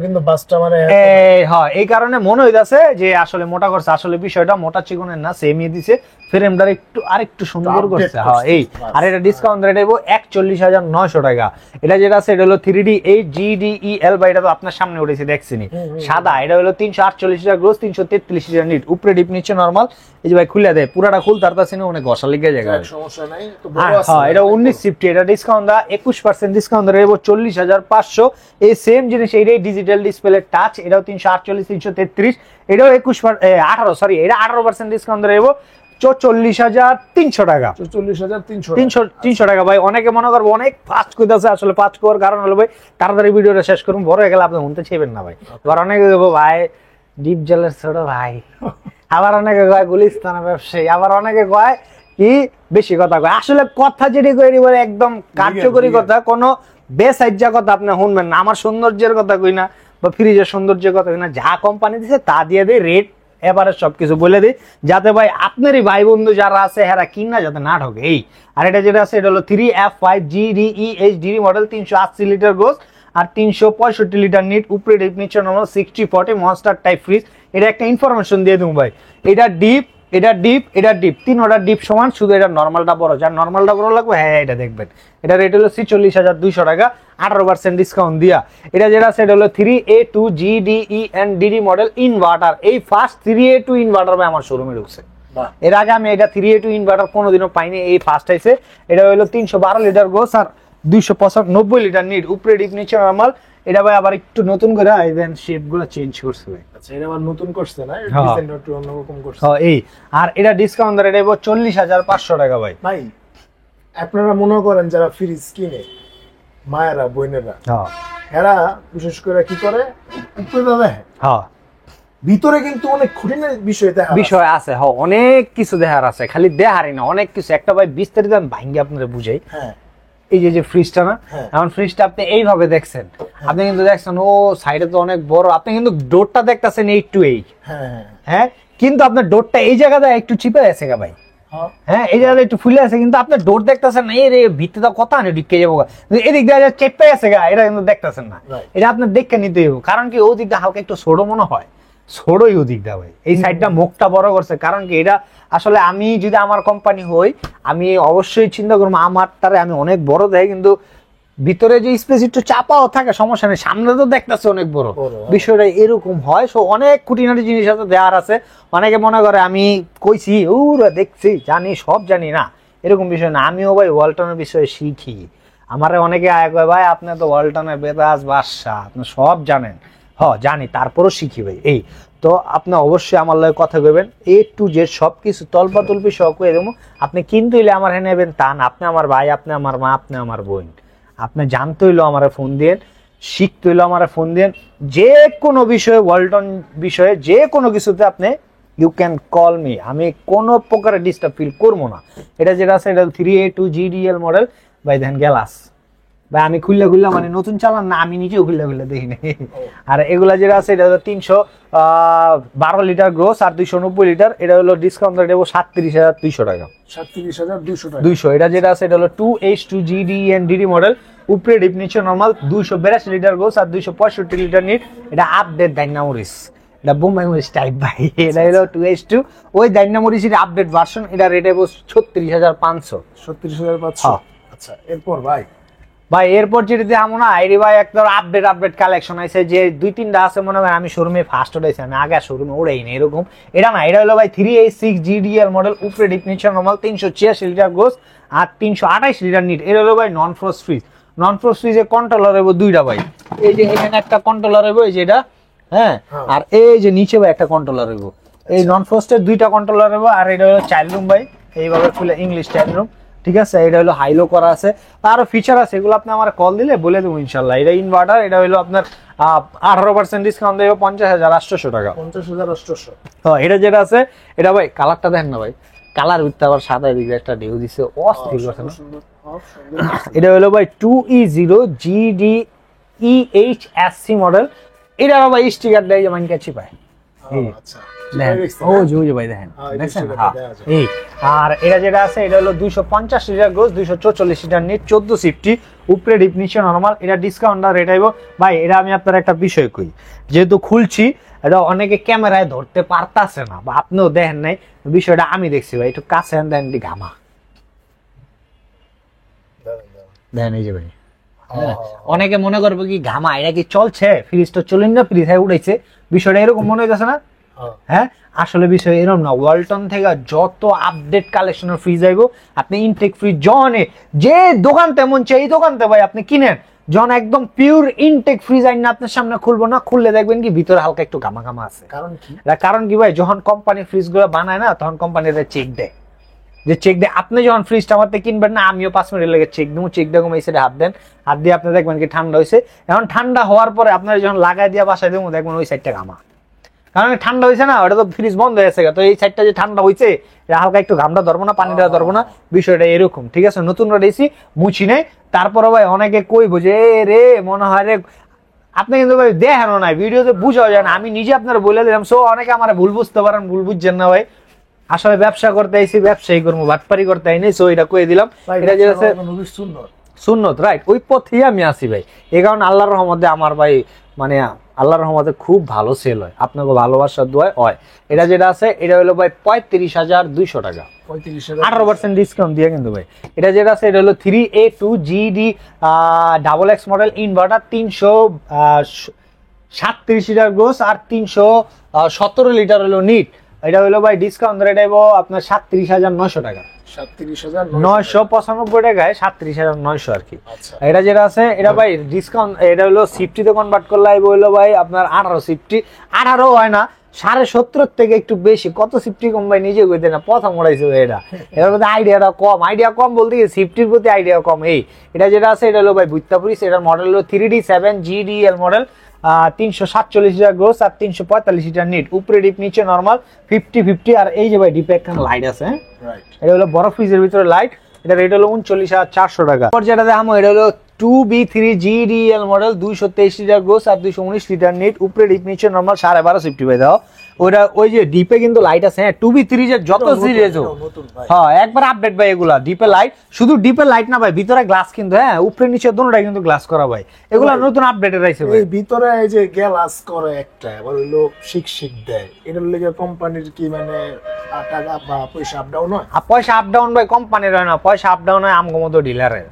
কিন্তু বাসটা মানে এই কারণে মনে হইতাছে যে আসলে মোটা করছে, আসলে বিষয়টা মোটা চিকনের না, সেমই দিছে, ফ্রেমটা আরেকটু সুন্দর করছে। হ্যাঁ এই আর এটা ডিসকাউন্ট রেট হইব 41,900 টাকা। এটা যেটা আছে এটা হলো 3D8 GDEL বা এটা তো আপনার সামনে উঠেছে দেখছিনি সাদা। এটা হলো 348 লিটার গ্রোস, 333 লিটার নিট, উপরে ডিপ নিচে নরমাল। এই যে ভাই খুলে দেয় পুরাটা খুল, তার কাছে অনেক ঘষা লেগে যায়, সমস্যা নাই তো। হ্যাঁ এটা 1950, এটা ডিসকাউন্ট দা 21% ডিসকাউন্ট রেট হইব 40,500। এই সেম জিনিস এই এটাই ডিজিটাল ডিসপ্লে টাচ, এটাও 348 333, এটাও 18 সরি এটা 18% ডিসকাউন্ট দেব 44,300 টাকা। 44,300 টাকা ভাই। অনেকে মনে করবো অনেক ফাস্ট কইতাছে, আসলে ফাস্ট করার কারণ হলো ভাই তাড়াতাড়ি ভিডিওটা শেষ করুন, বড় হয়ে গেলে আপনি শুনতে চাইবেন না ভাই। আবার অনেকে দেবো ভাই ডিপ জলের ছোট ভাই, আবার অনেকে কয় গুলিস্তানের ব্যবসায়ী, আবার অনেকে কয় কি বেশি কথা কয়। আসলে কথা যেটি কই বলে একদম কার্যকরী কথা, কোনো বেসাইজা কথা আপনি শুনবেন না। আমার সৌন্দর্যের কথা কই না বা ফ্রিজের সৌন্দর্যের কথা কই না, যা কোম্পানি দিছে তা দিয়ে দেয়, রেট এবারে সবকিছু বলে দিই, যাতে ভাই আপনারই ভাই বন্ধু যারা আছে হেরা কিনা যাতে না ঠকে। এই আর এটা যেটা আছে এটা হলো 3F5 GDE model, 380 litre gross আর 365 লিটার নিট, উপরে ডিপ নিচে নরমাল, 60-40 মনস্টার টাইপ ফ্রিজ। এটা একটা ইনফরমেশন দিয়ে দেবো ভাই, এটা ডিপ, এটা ডিপ, এটা ডিপ, তিনটা ডিপ সমান, শুধু এটা নর্মালটা বড়। যার নর্মালটা বড় লাগবে হ্যাঁ এটা দেখবেন। এটা রেট হলো 46,200 টাকা, 18% ডিসকাউন্ট দিয়া। এটা যেটা আছে এটা হলো 3A2 GDE মডেল ইনভার্টার, এই ফার্স্ট 3A2 ইনভার্টার ভাই আমার শোরুমে ঢুকছে। এর আগে আমি এটা 3A2 ইনভার্টার কোনোদিনও পাইনি, এই ফার্স্ট আইছে। এটা হলো 312 লিটার গোস আর 295 লিটার নিট, উপরে ডিপ নিচে নরমাল। এটা ভাই আবার একটু নতুন করে ইভেন শেপ গুলো চেঞ্জ করছে ভাই। আচ্ছা এটা আবার নতুন করছে না, ডিজাইনটা একটু অন্যরকম করছে। হ্যাঁ এই আর এটা ডিসকাউন্ট ধরে এটা 40,500 টাকা ভাই। ভাই আপনারা মনে করেন যারা ফ্রিজ কিনে মায়েরা বোনেরা, হ্যাঁ এরা বিশেষ করে কি করে উপরে দেখে, হ্যাঁ ভিতরে কিন্তু অনেক খুঁটিনাটি বিষয় আছে। হ্যাঁ অনেক কিছু দেখার আছে, খালি দেখারই না অনেক কিছু। একটা ভাই বিস্তারিত আমি ভাঙ্গি আপনাদের বুঝাই। হ্যাঁ এই যে ফ্রিজটা না, এখন ফ্রিজটা আপনি এইভাবে দেখছেন, আপনি কিন্তু দেখছেন ও সাইডে তো অনেক বড়, আপনি কিন্তু ডোরটা দেখতেছেন 8 to 8, হ্যাঁ কিন্তু আপনার ডোরটা এই জায়গাটা একটু চিপে আছে গা ভাই, হ্যাঁ এই জায়গাটা একটু ফুলে আছে, কিন্তু আপনি ডোর দেখতেছেন না, এই রে ভিতরে তো কথা নেই ঢুকে যাবো, এদিক দিয়ে চেপে আছে গা, এটা কিন্তু দেখতেছেন না। এটা আপনার দেখে নিতে হবে, কারণ কি ওই দিকটা হালকা একটু ছোট মনে হয়, ছোটই ওদিকটা ভাই। এই সাইডটা মুখটা বড় করছে, কারণ কি এটা আসলে আমি যদি আমার কোম্পানি হই আমি অবশ্যই চিন্তা করবো আমারটারে আমি অনেক বড় দেয়, কিন্তু ভিতরে যে স্পেস একটু চাপাও থাকে সমস্যা নেই, সামনে তো দেখতেছে অনেক বড়, বিষয়টা এরকম হয়। সো অনেক খুঁটিনাটি জিনিস আছে দেওয়ার আছে। অনেকে মনে করে আমি কইছি ওরা দেখছি জানি সব জানি না, এরকম বিষয় না। আমিও ভাই ওয়ালটনের বিষয়ে শিখি, আমারে অনেকে আয় কয় ভাই আপনি তো ওয়ালটনের বেদাস বাদশা, আপনি সব জানেন। হ্যাঁ জানি, তারপরও শিখি ভাই। এই তো আপনি অবশ্যই আমার লগে কথা কইবেন, A to Z সবকিছু তলপা তলপি সব কই দেবো। আপনি কিনতে হইলে আমার হ্যাঁ নেবেন তা না, আপনি আমার ভাই, আপনি আমার মা, আপনি আমার বোন, আপনি জানতে হইলো আমার ফোন দিন, শিখতে হইলো আমার ফোন দিন, যে কোনো বিষয়ে ওয়ালটন বিষয়ে যে কোনো কিছুতে আপনি ইউ ক্যান কল মি, আমি কোনো প্রকারের ডিস্টার্ব ফিল করবো না। এটা যেটা আছে এটা 3A2 GDL মডেল ভাই, দেখেন গ্যালাস ভাই, আমি খুললে মানে নতুন চালান না, আমি নিজেও খুললে দেখি নাই। আর এগুলা যেটা আছে এটা হলো 312 লিটার গ্রোস আর 290 লিটার, এটা হলো ডিসকাউন্ট রেট 37,200 টাকা। 37,200 এটা যেটা আছে এটা হলো 2H2 GDE মডেল, উপরে ডিপ নিচে নরমাল, 282 লিটার গ্রোস আর 265 লিটার নিট। এটা আপডেট ডাইনামোরিস, এটা বোম্বাই মরিস টাইপ ভাই। এটা হলো 2H2 ওই ডাইনামোরিসের আপডেট ভার্সন, এটা রেট 36,500। 36,500। আচ্ছা এরপর ভাই এরপর যেটা আমো না আইডি ভাই একটা আপডেট কালেকশন আছে, যে 2-3টা আছে মনে হয় আমি শোরুমে ফার্স্ট উঠাইছি, আমি আগে শোরুমে উড়াই না এরকম। এটা না, এটা হলো ভাই 3A6 GDL মডেল, উপরে ডিপ নিচে নরমাল, 386 লিটার গোস আর 328 লিটার নিট। এটা হলো ভাই নন ফ্রস্ট ফ্রিজ। নন ফ্রস্ট ফ্রিজে কন্ট্রোলার হইব দুইটা ভাই, এই যে এখানে একটা কন্ট্রোলার হইব এই যে এটা, হ্যাঁ আর এই যে নিচে ভাই একটা কন্ট্রোলার হইব। এই নন ফ্রস্টের দুইটা কন্ট্রোলার হইব। আর এটা হলো চাইল্ড রুম ভাই, এইভাবে খুলে ইংলিশ চাইল্ড রুম, ঠিক আছে। এটা হলো হাইলো করা আছে, আরো ফিচার আছে, এগুলো আপনি আমার কল দিলে বলে দেবো ইনশাল্লাহ। এটা ইনভার্টার, এটা হলো আপনার 18% ডিসকাউন্ট দেবে 50,800 টাকা। 50,800। হ্যাঁ এটা যেটা আছে এটা ভাই কালারটা দেখেন না ভাই, কালার উঠতে আবার সাদা দিকে একটা ঢেউ দিছে, অস্থির কথা না। এটা হলো ভাই 2E0 GDEHSC মডেল। এটা ভাই স্টিকার দেয় যেমন কাছে পায়। আর এটা যেটা আছে এটা হলো 250 লিটার গ্রোস, 244 লিটার নিট, 14 সিফটি, উপরে ডিপ নিচে নরমাল। এটা ডিসকাউন্ট রেট আইব ভাই। এটা আমি আপনার একটা বিষয় কই, যেহেতু খুলছি এটা অনেকে ক্যামেরায় ধরতে পারতাছে না বা আপনিও দেখেন নাই, বিষয়টা আমি দেখছি ভাই। একটু কাছে দেন ঘামা দেখেন, এই যে ভাই অনেকে মনে করবে কি ঘামা, এটা কি চলছে, ফ্রিজ তো চলেন না, ফ্রিজ উড়াইছে, বিষয়টা এরকম মনে হইতেছে না। হ্যাঁ আসলে বিষয় এরকম না, ওয়ালটন থেকে যত আপডেট কালেকশনের ফ্রিজ আইব, আপনি ইনটেক ফ্রিজ জনে যে দোকান তেমন চাই এই দোকানতে ভাই আপনি কিনেন, যখন একদম পিওর ইনটেক ফ্রিজ আইন আপনার সামনে খুলবো না, খুললে দেখবেন কি ভিতরে হালকা একটু গামা গামা আছে। কারণ কি? কারণ কি ভাই, যখন কোম্পানি ফ্রিজ গুলো বানায় না তখন কোম্পানিতে চেক দেয়, যে চেক দেয়। আপনি যখন ফ্রিজটা আমার থেকে কিনবেন না, আমিও 5 মিনিট লেগে চেক দেবো, চেক দেখুন এই সাইডে হাত দেন, হাত দিয়ে আপনি দেখবেন কি ঠান্ডা হয়েছে। এখন ঠান্ডা হওয়ার পরে আপনারা যখন লাগাই দিয়ে বাসায় দেবো দেখবেন ওই সাইডটা গামা, কারণ ঠান্ডা হয়েছে না, ওটা তো ফ্রিজ বন্ধ হয়ে গেছে, তো এই সাইডটা যে ঠান্ডা হয়েছে হালকা একটু ঘামটা ধরবো না, পানিটা ধরবো না, বিষয়টা এরকম। ঠিক আছে, নতুন রয়েছি মুছি নেই। তারপরে ভাই অনেকে কইবো যে রে মনে হয় রে, আপনি কিন্তু ভাই দেখানো নাই ভিডিওতে, বুঝাও যায় না, আমি নিজে আপনারা বলে দিলাম। সো অনেকে আমার ভুল বুঝতে পারেন, ভুল বুঝছেন না ভাই, আসলে ব্যবসা করতে আইছি, ব্যবসায়ী করবো, ভাটপারি করতে আইনি। সো এটা কয়ে দিলাম, এটা যে আছে সুন্নত, রাইট, ওই পথেই আমি আসি ভাই। এই কারণে আল্লাহর রহমতে আমার ভাই মানে আল্লাহর রহমতে খুব ভালো সেল হয়, আপনাকে ভালোবাসার দোয়ায় হয়। এটা যেটা আছে এটা হলো ভাই 35,200 টাকা, 18% ডিসকাউন্ট দিয়ে কিন্তু ভাই। এটা যেটা আছে এটা হলো 3A2GD XX model inverter, 337 litre gross আর 317 লিটার হলো নিট। এটা হলো ভাই ডিসকাউন্ট ধরে এটা আপনার 37,900 টাকা, 995 টাকায় 37,900 আর কি। এটা যেটা আছে এটা ভাই ডিসকাউন্ট, এটা হলো সিফটিতে কনভার্ট করলে হলো ভাই আপনার 18 সিফটি, 18 হয় না 70.5 থেকে একটু বেশি। কত সিফটি কম ভাই নিজে কইতে না, প্রথম উড়াইছে এটা, এটার মধ্যে আইডিয়াটা কম, আইডিয়া কম বলতে কি সিফটির প্রতি আইডিয়া কম। এই এটা যেটা আছে এটা হলো ভাই বুত্তাপুরিস, এটার মডেল হলো 3D7GDL মডেল, 347 লিটার গ্রোস আর 345 লিটার নিট, উপরে ডিপ নিচে নরমাল 50-50। আর এই যে ভাই ডিপে একটা লাইট আছে, এটা হলো বড় ফ্রিজের ভিতরে লাইট, এটা রেট হলো 39,400 টাকা। যেটা দেখামো এটা হলো 2B3GDL মডেল, 223 লিটার গ্রোস আর 219 লিটার নিট, উপরে ডিপ নিচে নরমাল 12.5 সিফটি ভাই দাও। ওইটা ওই যে ডিপে কিন্তু লাইট আছে, হ্যাঁ 2B3 এর যত সিরিজ হ্যাঁ একবার আপডেট ভাই এগুলা ডিপে লাইট, শুধু ডিপে লাইট না ভাই, ভিতরে গ্লাস কিন্তু, হ্যাঁ উপরে নিচে দুটোটাই কিন্তু গ্লাস করা ভাই, এগুলা নতুন আপডেটেড আইছে ভাই। এই ভিতরে এই যে গ্লাস করে একটা আবার হইলো শিক দেয়, এটার লাগি কোম্পানির কি মানে টাকা বা পয়সা আপ ডাউন হয়? পয়সা আপ ডাউন ভাই কোম্পানির হয় না, পয়সা আপ ডাউন হয় আমগো মতো ডিলারের।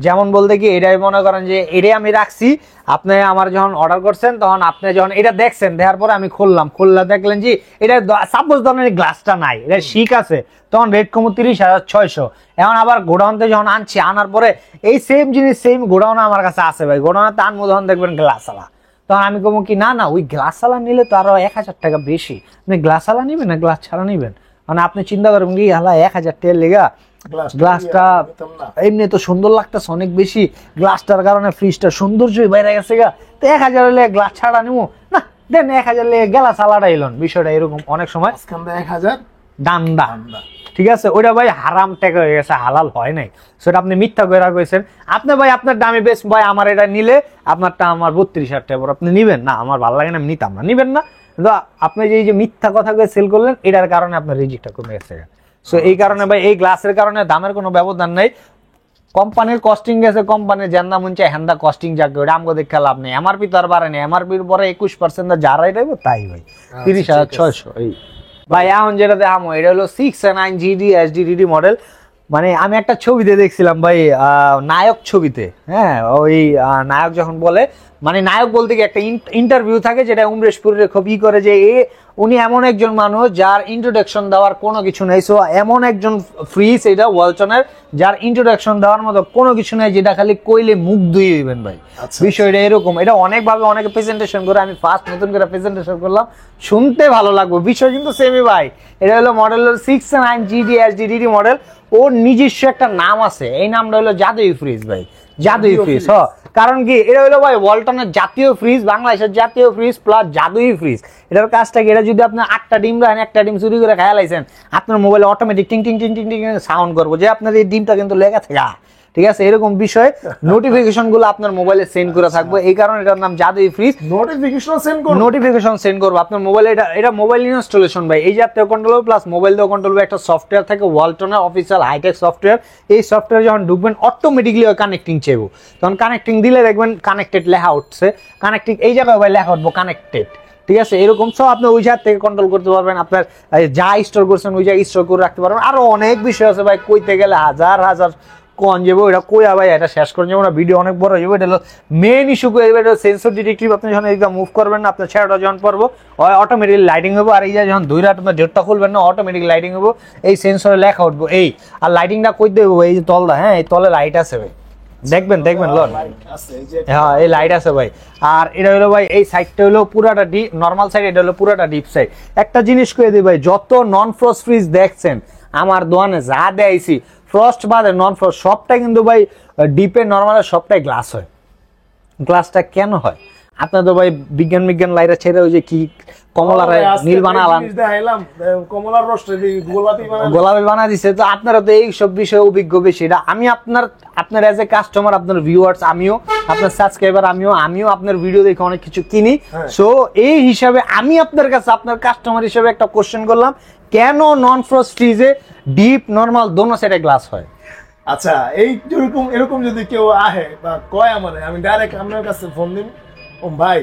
যেমন বলতে কি এটাই মনে করেন যে এটাই আমি রাখছি, আপনি আমার যখন অর্ডার করছেন তখন আপনি যখন এটা দেখছেন, দেখার পরে আমি খুললা দেখলেন যে এটা সাপোজ ধরেন গ্লাসটা নাই, এটা শিক আছে, তখন রেট কমো 30,600। এখন আবার গোডাউনতে যখন আনছি, আনার পরে এই সেম জিনিস সেম গোডাউনে আমার কাছে আছে ভাই, গোডাউনে আনবো তখন দেখবেন গ্লাস আলা, তখন আমি কমো কি না না ওই গ্লাস আলা নিলে তো আরো 1,000 টাকা বেশি, আপনি গ্লাস আলা নিবেন না গ্লাস ছাড়া নিবেন, মানে আপনি চিন্তা করবেন কি হালা 1,000 টাকা লেগা গ্লাসটা এমনি তো সুন্দর লাগতেছে অনেক বেশি, গ্লাসটার কারণে ফ্রিজটা সৌন্দর্যই বাইরে গেছে গা, তো 1,000 হলে গ্লাস ছাড়া নিবো না, দেন 1,000 লেগে গ্লাস আলাটা এলন, বিষয়টা এরকম অনেক সময় 1,000 দান্দা। ঠিক আছে, ওইটা ভাই হারাম টাকা হয়ে গেছে, হালাল হয় নাই, সেটা আপনি মিথ্যা করে কইছেন। আপনি ভাই আপনার দামে বেশ ভাই আমার এটা নিলে আপনারটা আমার 32,000 টাকা পর আপনি নিবেন না, আমার ভালো লাগে না, আমি নিতাম না, নিবেন না। কিন্তু আপনি যে মিথ্যা কথা কয়ে সেল করলেন এটার কারণে আপনার রিজিকটা কমে গেছে। সো এই কারণে ভাই এই গ্লাসের কারণে দামের কোনো ব্যবধান নাই, কোম্পানির কস্টিং গেছে, কোম্পানির জানা মন চাই হ্যান্ডা কস্টিং যাকে ওটা আমগো দেখে লাভ নেই, এমআরপি তো আর বাড়ে নেই, এমআরপির পরে 21% যারাই দেব তাই ভাই 30,600। এই ভাই এখন যেটা দেখামো এটা হলো 6A9GD HDDD মডেল, মানে আমি একটা ছবিতে দেখছিলাম ভাই, নায়ক ছবিতে, হ্যাঁ ওই নায়ক যখন বলে, মানে নায়ক বলতে কি একটা ইন্টারভিউ থাকে যেটা উমরেশপুরের খুব করে যে উনি এমন একজন মানুষ যার ইন্ট্রোডাকশন দেওয়ার কোনো কিছু নেই। সো এমন একজন ফ্রিজ এটা ওয়ালটনের যার ইন্ট্রোডাকশন দেওয়ার মতো কোনো কিছু নেই, যেটা খালি কইলে মুখ ধুই হইবেন ভাই। বিষয়টা এরকম, এটা অনেকভাবে অনেকে প্রেজেন্টেশন করে, আমি ফার্স্ট নতুন করে প্রেজেন্টেশন করলাম, শুনতে ভালো লাগবে, বিষয় কিন্তু সেমই ভাই। এটা হলো মডেল হলো 6A9GD HDDD মডেল, ওর নিজস্ব একটা নাম আছে, এই নামটা হলো জাদুই ফ্রিজ ভাই, জাদুই ফ্রিজ। হ কারণ কি এটা হলো ভাই ওয়ালটনের জাতীয় ফ্রিজ, বাংলাদেশের জাতীয় ফ্রিজ প্লাস জাদুই ফ্রিজ। এটার কাজটা কি, এটা যদি আপনি 8টা ডিম রাখেন, একটা ডিম চুরি করে খেয়াল আইছেন, আপনার মোবাইলে অটোমেটিক টিং টিং টিং টিং টিং সাউন্ড করবো যে আপনার এই ডিমটা কিন্তু লেগে থাকে, ঠিক আছে এরকম বিষয়। নোটিফিকেশন গুলো আপনার মোবাইলে সেন্ড করে থাকবে, এই কারণে এটার নাম জাদুই ফ্রিজ। নোটিফিকেশন সেন্ড করবো আপনার মোবাইলে, এটা মোবাইল ইনস্টলেশন ভাই, এই জাতীয় কন্ট্রোল প্লাস মোবাইল দিয়ে কন্ট্রোল একটা সফটওয়্যার থাকে ওয়ালটনের অফিসিয়াল হাইটেক সফটওয়্যার। এই সফটওয়্যার যখন ঢুকবেন অটোমেটিকলি কানেক্টিং চাইবো, তখন কানেক্টিং দিলে দেখবেন কানেক্টেড লেখা উঠছে, কানেক্টিং এই জায়গায় ভাই লেখা উঠবো কানেক্টেড, ঠিক আছে এরকম। সব আপনি ওই জায়গা থেকে কন্ট্রোল করতে পারবেন, আপনার যা স্টোর করছেন ওই জায়গায় স্টোর করে রাখতে পারবেন। আরো অনেক বিষয় আছে ভাই, কইতে গেলে হাজার হাজার কোন যাবো, এটা কই ভাই এটা শেষ করে যাবো না, ভিডিও অনেক বড় হয়ে যাবে। এটা হলো মেইন ইস্যু, এটা সেন্সর ডিটেকটিভ, আপনি যখন একদম মুভ করবেন না, আপনার ছেড়াটা যখন পড়বো অটোমেটিক লাইটিং হবো, আর এই যে যখন দুই রাত আপনার ডেটটা খুলবেন না অটোমেটিক লাইটিং হবো, এই সেন্সরে লেখা উঠবো এই। আর লাইটিংটা কই দেবো, এই যে তলটা, হ্যাঁ এই তলে লাইট আছে ভাই, দেখবেন লোন। আছে এই যে হ্যাঁ এই লাইট আছে ভাই। আর এটা হলো ভাই এই সাইডটা হলো পুরাটা ডিপ নরমাল সাইড, এটা হলো পুরাটা ডিপ সাইড। একটা জিনিস কয়ে দিই ভাই, যত নন ফ্রস্ট ফ্রিজ দেখছেন আমার দোকানে যা দেখাইছি, ফ্রস্ট বাদে নন ফ্রস্ট সবটাই কিন্তু ভাই ডিপে নরমালে সবটাই গ্লাস হয়। গ্লাসটা কেন হয়? আপনার তো ভাই বিজ্ঞান লাইরা ছেড়ে ওই যে কি কমলা নীল বানালাম, কমলার রস গোলাপি বানা দিছে। তো আপনারা তো এই সব বিষয়ে অভিজ্ঞ বেশি। এটা আমি আপনার এজ এ কাস্টমার, আপনার ভিউয়ার্স আমিও, আপনার সাবস্ক্রাইবার আমিও আপনার ভিডিও দেখে অনেক কিছু কিনি। সো এই হিসাবে আমি আপনার কাছে আপনার কাস্টমার হিসেবে একটা কোশ্চেন করলাম, কেন নন ফ্রস্ট ফ্রিজে ডিপ নরমাল দোনো সাইডে গ্লাস হয়? আচ্ছা এই এরকম যদি কেউ আহে বা কয় আমারে, আমি ডাইরেক্ট আপনার কাছে ফোন দিন, ও ভাই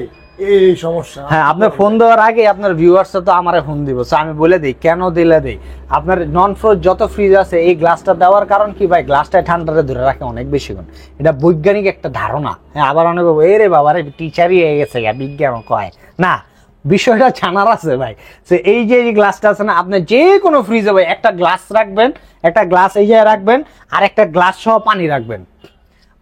এই সমস্যা। হ্যাঁ, আপনার ফোন দেওয়ার আগে আপনার ভিউয়ার্স তো আমারে ফোন দিব, সো আমি বলে দিই কেন দিলে দেই। আপনার নন ফ্রোজ যত ফ্রিজ আছে এই গ্লাসটা দেওয়ার কারণ কি ভাই, গ্লাসটা ঠান্ডাটা ধরে রাখে অনেক বেশিক্ষণ। এটা বৈজ্ঞানিক একটা ধারণা। হ্যাঁ, আবার অনেক এ রে বাবা রে টিচারই হয়ে গেছে বিজ্ঞান কয় না, বিষয়টা জানার আছে ভাই। তো এই যে গ্লাসটা আছে না, আপনি যে কোনো ফ্রিজে ভাই একটা গ্লাস রাখবেন, একটা গ্লাস এই জায়গায় রাখবেন, আর একটা গ্লাস সহ পানি রাখবেন,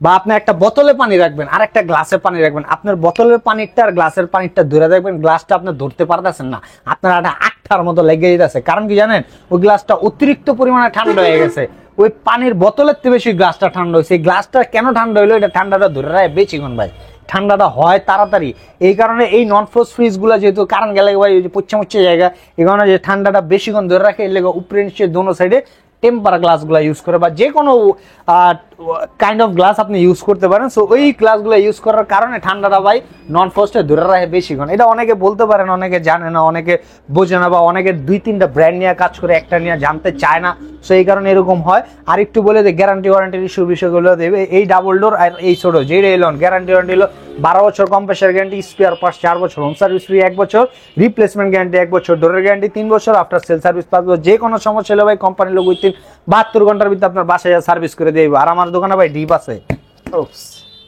বা আপনি একটা বোতলে পানি রাখবেন আর একটা গ্লাসে পানি রাখবেন। আপনার বোতলের পানিটা আর গ্লাসের পানিটা ধরে দেখবেন গ্লাসটা আপনি ধরতে পারতেছেন না, আপনার একটা আটটার মতো লেগে যেতেছে। কারণ কি জানেন, ওই গ্লাসটা অতিরিক্ত পরিমাণে ঠান্ডা হয়ে গেছে। ওই পানির বোতলের থেকে বেশি গ্লাসটা ঠান্ডা হয়েছে। এই গ্লাসটা কেন ঠান্ডা হইলো, এটা ঠান্ডাটা ধরে রাখে বেশিক্ষণ ভাই, ঠান্ডাটা হয় তাড়াতাড়ি। এই কারণে এই নন ফ্রোজ ফ্রিজ গুলা যেহেতু কারণ গেলে ভাই ওই যে পচ্ছে জায়গা, এই কারণে যে ঠান্ডাটা বেশিক্ষণ ধরে রাখে, এর লেগে উপরে নিচে দোনো সাইডে টেম্পার গ্লাসগুলো ইউজ করে, বা যে কোনো কাইন্ড অফ গ্লাস আপনি ইউজ করতে পারেন। সো ওই গ্লাসগুলো ইউজ করার কারণে ঠান্ডাটা ভাই নন ফ্রস্টে ধরে রাখে বেশিক্ষণ। এটা অনেকে বলতে পারেন, অনেকে জানে না, অনেকে বোঝে না, বা অনেকে 2-3টা ব্র্যান্ড নিয়ে কাজ করে একটা নিয়ে জানতে চায় না। সো এই কারণে এরকম হয়। আর একটু বলে দেয় গ্যারান্টি ওয়ারেন্টির ইস্যু বিষয়গুলো দেবে। এই ডাবল ডোর আর এই ছোট যেটা এলো গ্যারান্টি ওয়ারেন্টি হলো 12 বছর, কম্প্রেসার গ্যারান্টি, স্পেয়ার পার্টস 4 বছর, হোম সার্ভিস ফ্রি 1 বছর, রিপ্লেসমেন্ট গ্যারান্টি 1 বছর, ডোরের গ্যারান্টি 3 বছর, আফটার সেল সার্ভিস 5 বছর। যে কোনো সমস্যা হলে ভাই কোম্পানির লোক উইথিন 72 ঘন্টার ভিতরে আপনার বাসায় সার্ভিস করে দিয়ে। আর আমার দোকানে ভাই ডিপ আছে।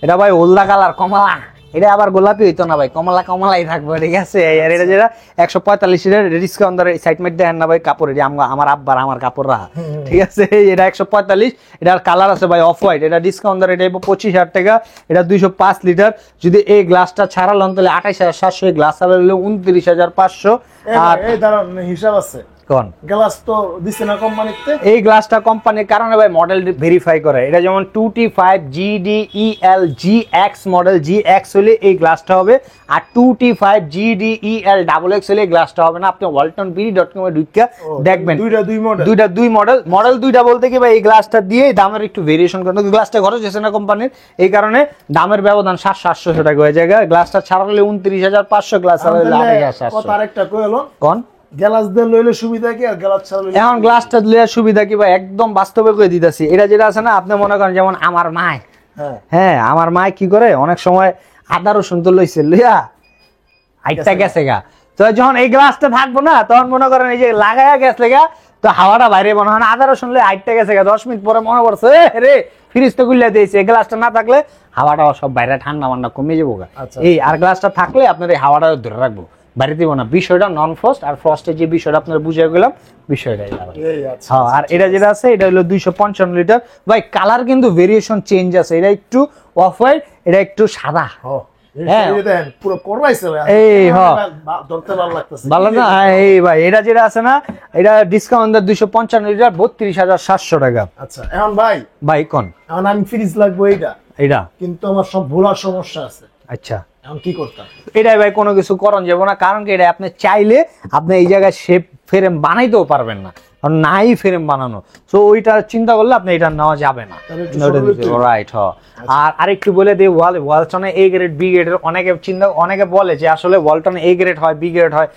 এটা ভাই হলদা কালার কমলা, এটা আবার গোলাপি হইতো না ভাই, কমলাই থাকবে, ঠিক আছে। আর এটা যেটা 145 এর ডিসকাউন্ট ধরে সাইড মেট দেন না ভাই, কাপড় এটা আমার আব্বার আমার কাপড় রাখা, ঠিক আছে। এটা 145, এটার কালার আছে ভাই অফ হোয়াইট, এটা ডিসকাউন্ট ধরে এটা 25,000 টাকা। এটা 205 লিটার। যদি এই গ্লাসটা ছাড়া লন তাহলে 28,700, এই গ্লাস ছাড়া হলো 29,500। আর এই দাঁড়ান হিসাব আছে কোন গ্লাস তো দিছে না কোম্পানিতে? এই গ্লাসটা কোম্পানির কারণে ভাই মডেল ভেরিফাই করে। এটা যেমন 2T5 GDEL GX model, GX হলে এই গ্লাসটা হবে, আর 2T5 GDEL XX হলে এই গ্লাসটা হবে না। আপনি waltonbd.com এ ঢুকে দেখবেন, দুই মডেল দুইটা বলতে কি ভাই এই গ্লাসটা দিয়ে দামের একটু ভেরিয়েশন করে। গ্লাসটা খরচ হয়েছে না কোম্পানির, এই কারণে দামের ব্যবধান 700-800 টাকা হয়ে যায়। গ্লাসটা ছাড়া হলে 29,500, গ্লাস ছাড়া হলে 28,700। আরেকটা কইলো কোন গ্লাস দিয়ে লইলে সুবিধা কি আর গ্লাস ছাড়া লইলে? এখন গ্লাসটা লইলে সুবিধা কি ভাই, একদম বাস্তবে কই দিতাছি। এটা যেটা আছে না, আপনি মনে করেন যেমন আমার মায়, হ্যাঁ আমার মায় কি করে, অনেক সময় আদা রসুন তো লইছে লইয়া আইটা গেছে গা, তো যখন এই গ্লাসটা থাকবো না, তখন মনে করেন এই যে লাগায়া গেছে গা, তো হাওয়াটা বাইরে মনে হয় আদা রসুন লইয়া আইটা গেছে গা, 10 মিনিট পরে মনে পড়ছে রে ফ্রিজ তো গুলিয়া দিয়েছে। এই গ্লাসটা না থাকলে হাওয়াটা সব বাইরে ঠান্ডা মান্ডা কমে যাবো গা। এই আর গ্লাসটা থাকলে আপনার এই হাওয়াটা ধরে রাখবো, বাইরে দিব না। বিষয়টা নন ফ্রস্ট আর ফ্রস্টের যে বিষয়টা আপনার বুঝে গেলাম, বিষয়টাই। হ্যাঁ, আর এটা যেটা আছে এটা হলো 255 লিটার ভাই। কালার কিন্তু ভেরিয়েশন চেঞ্জ আছে, এটা একটু অফ হোয়াইট, এটা একটু সাদা। হ্যাঁ পুরো করবাইছে ভাই, এই ধরতে ভালো লাগতেছে ভালো না। এই ভাই এটা যেটা আছে না, এটা ডিসকাউন্ট 255 লিটার 32,700 টাকা। আচ্ছা এখন ভাই কোন এখন আমি ফ্রিজ লাগবো এটা কিন্তু আমার সব ভোলার সমস্যা আছে। আচ্ছা এখন কি করতাম? এটাই ভাই কোনো কিছু করণ যাবো না, কারণ কি এটা আপনি চাইলে আপনি এই জায়গায় শেপ ফ্রেম বানাইতেও পারবেন না, কারণ নাই ফ্রেম বানানো। সো ওইটা চিন্তা করলে আপনি এটা নেওয়া যাবে না, রাইট। আর আরেকটু বলে দিই, ওয়ালটনে A গ্রেড B গ্রেডের অনেকে বলে যে আসলে ওয়ালটনে A গ্রেড হয় B গ্রেড হয়।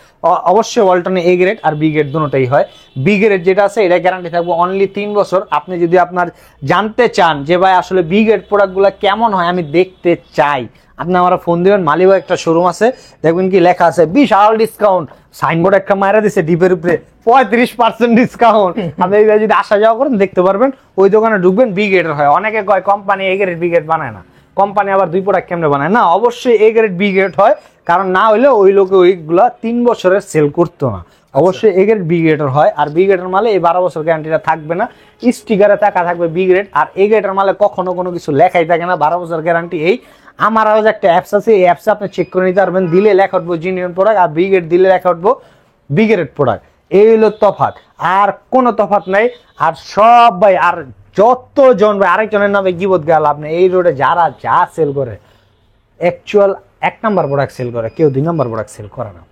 অবশ্যই ওয়ালটনে A গ্রেড আর B গ্রেড দুটোই হয়। B গ্রেড যেটা আছে এটা গ্যারান্টি থাকবে অনলি 3 বছর। আপনি যদি আপনার জানতে চান যে ভাই আসলে B গ্রেড প্রোডাক্টগুলো কেমন হয় আমি দেখতে চাই, আপনি আমার ফোন দিবেন। মালিবাগ একটা শোরুম আছে, দেখবেন কি লেখা আছে বিশাল ডিসকাউন্ট, সাইনবোর্ড একটা মায়েরা দিছে ডিপের উপরে 35% ডিসকাউন্ট। আপনি যদি আসা যাওয়া করেন দেখতে পারবেন, ওই দোকানে ঢুকবেন। B গ্রেডের হয়। অনেকে কয় company A grade B grade বানায় না, কোম্পানি আবার 2 প্রোডাক্ট কেমনে বানায় না, অবশ্যই এ গ্রেড বি গ্রেড হয়, কারণ না হলে ওই লোকে ওইগুলা 3 বছরের সেল করতো না। অবশ্যই এ গ্রেড বি গ্রেডের হয়, আর বি গ্রেডের মালে এই 12 বছর গ্যারান্টিটা থাকবে না, স্টিকারে টাকা থাকবে বি গ্রেড। আর এ গ্রেডের মালে কখনো কোনো কিছু লেখাই থাকে না 12 বছর গ্যারান্টি। এই আমার আরো একটা অ্যাপস আছে, এই অ্যাপসে আপনি চেক করে নিতে পারবেন, দিলে লেখা উঠবো জিনিয়ন প্রোডাক্ট, আর বি গ্রেড দিলে লেখা উঠবো বি গ্রেড প্রোডাক্ট। এই হলো তফাৎ, আর কোনো তফাৎ নাই। আর সব ভাই, আর যতজন ভাই আরেকজনের নামে গিবত গেল আপনি, এই রোডে যারা যা সেল করে অ্যাকচুয়াল 1 নাম্বার প্রোডাক্ট সেল করে, কেউ 2 নাম্বার প্রোডাক্ট সেল করে না।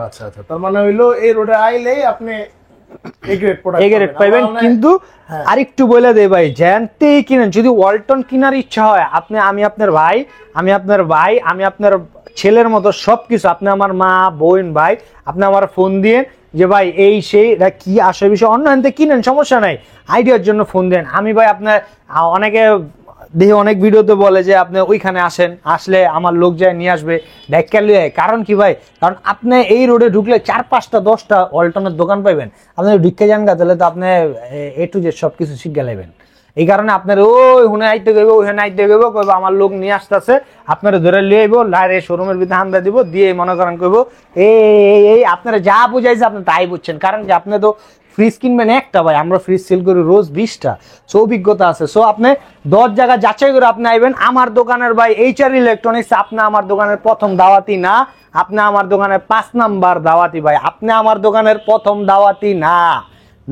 আচ্ছা আচ্ছা, তার মানে হইলো এই রোডে আইলেই আপনি A grade product A grade পাইবেন। কিন্তু আরেকটু বলে দেই ভাই, জানতেই কিনেন, যদি ওয়ালটন কেনার ইচ্ছা হয়, আমি আপনার ভাই, আমি আপনার ছেলের মতো সবকিছু, আপনি আমার মা বোন ভাই, আপনি আমার ফোন দিয়ে যে ভাই এই সেই কি আসে বিষয়, অন্য হাতে কিনেন সমস্যা নাই, আইডিয়ার জন্য ফোন দেন। আমি ভাই আপনার অনেকে দেখি অনেক ভিডিওতে বলে যে আপনি ওইখানে আসেন, আসলে আমার লোক যায় নিয়ে আসবে ডাইকা লিয়ে। কারণ কি ভাই, কারণ আপনি এই রোডে ঢুকলে 4-5টা 10টা ওয়ালটনের দোকান পাইবেন, আপনি ঢুকে যান গা, তাহলে তো আপনি এ টু জেড সবকিছু শিখে লাইবেন। এই কারণে আপনার ওই হুনে আইতে গেব, ওইখানে আইতে গেব, কইব আমার লোক নিয়ে আসতেছে, আপনারা ধরে লিয়ে আইব, লাইরে শোরুমের ভিতরে হান্দা দিব, দিয়ে মনে করেন কইব এই আপনারা যা বুঝাইছে আপনি তাই বুঝছেন। কারণ কি আপনি তো ফ্রিজ কিনবেন একটা ভাই, আমরা ফ্রিজ সেল করি রোজ 20টা, সো অভিজ্ঞতা আছে। সো আপনি 10 জায়গা যাচাই করে আপনি আইবেন আমার দোকানের ভাই এইচআর ইলেকট্রনিক্স। আপনি আমার দোকানের প্রথম দাওয়াতি না, আপনি আমার দোকানের 5 নাম্বার দাওয়াতি ভাই, আপনি আমার দোকানের প্রথম দাওয়াতি না,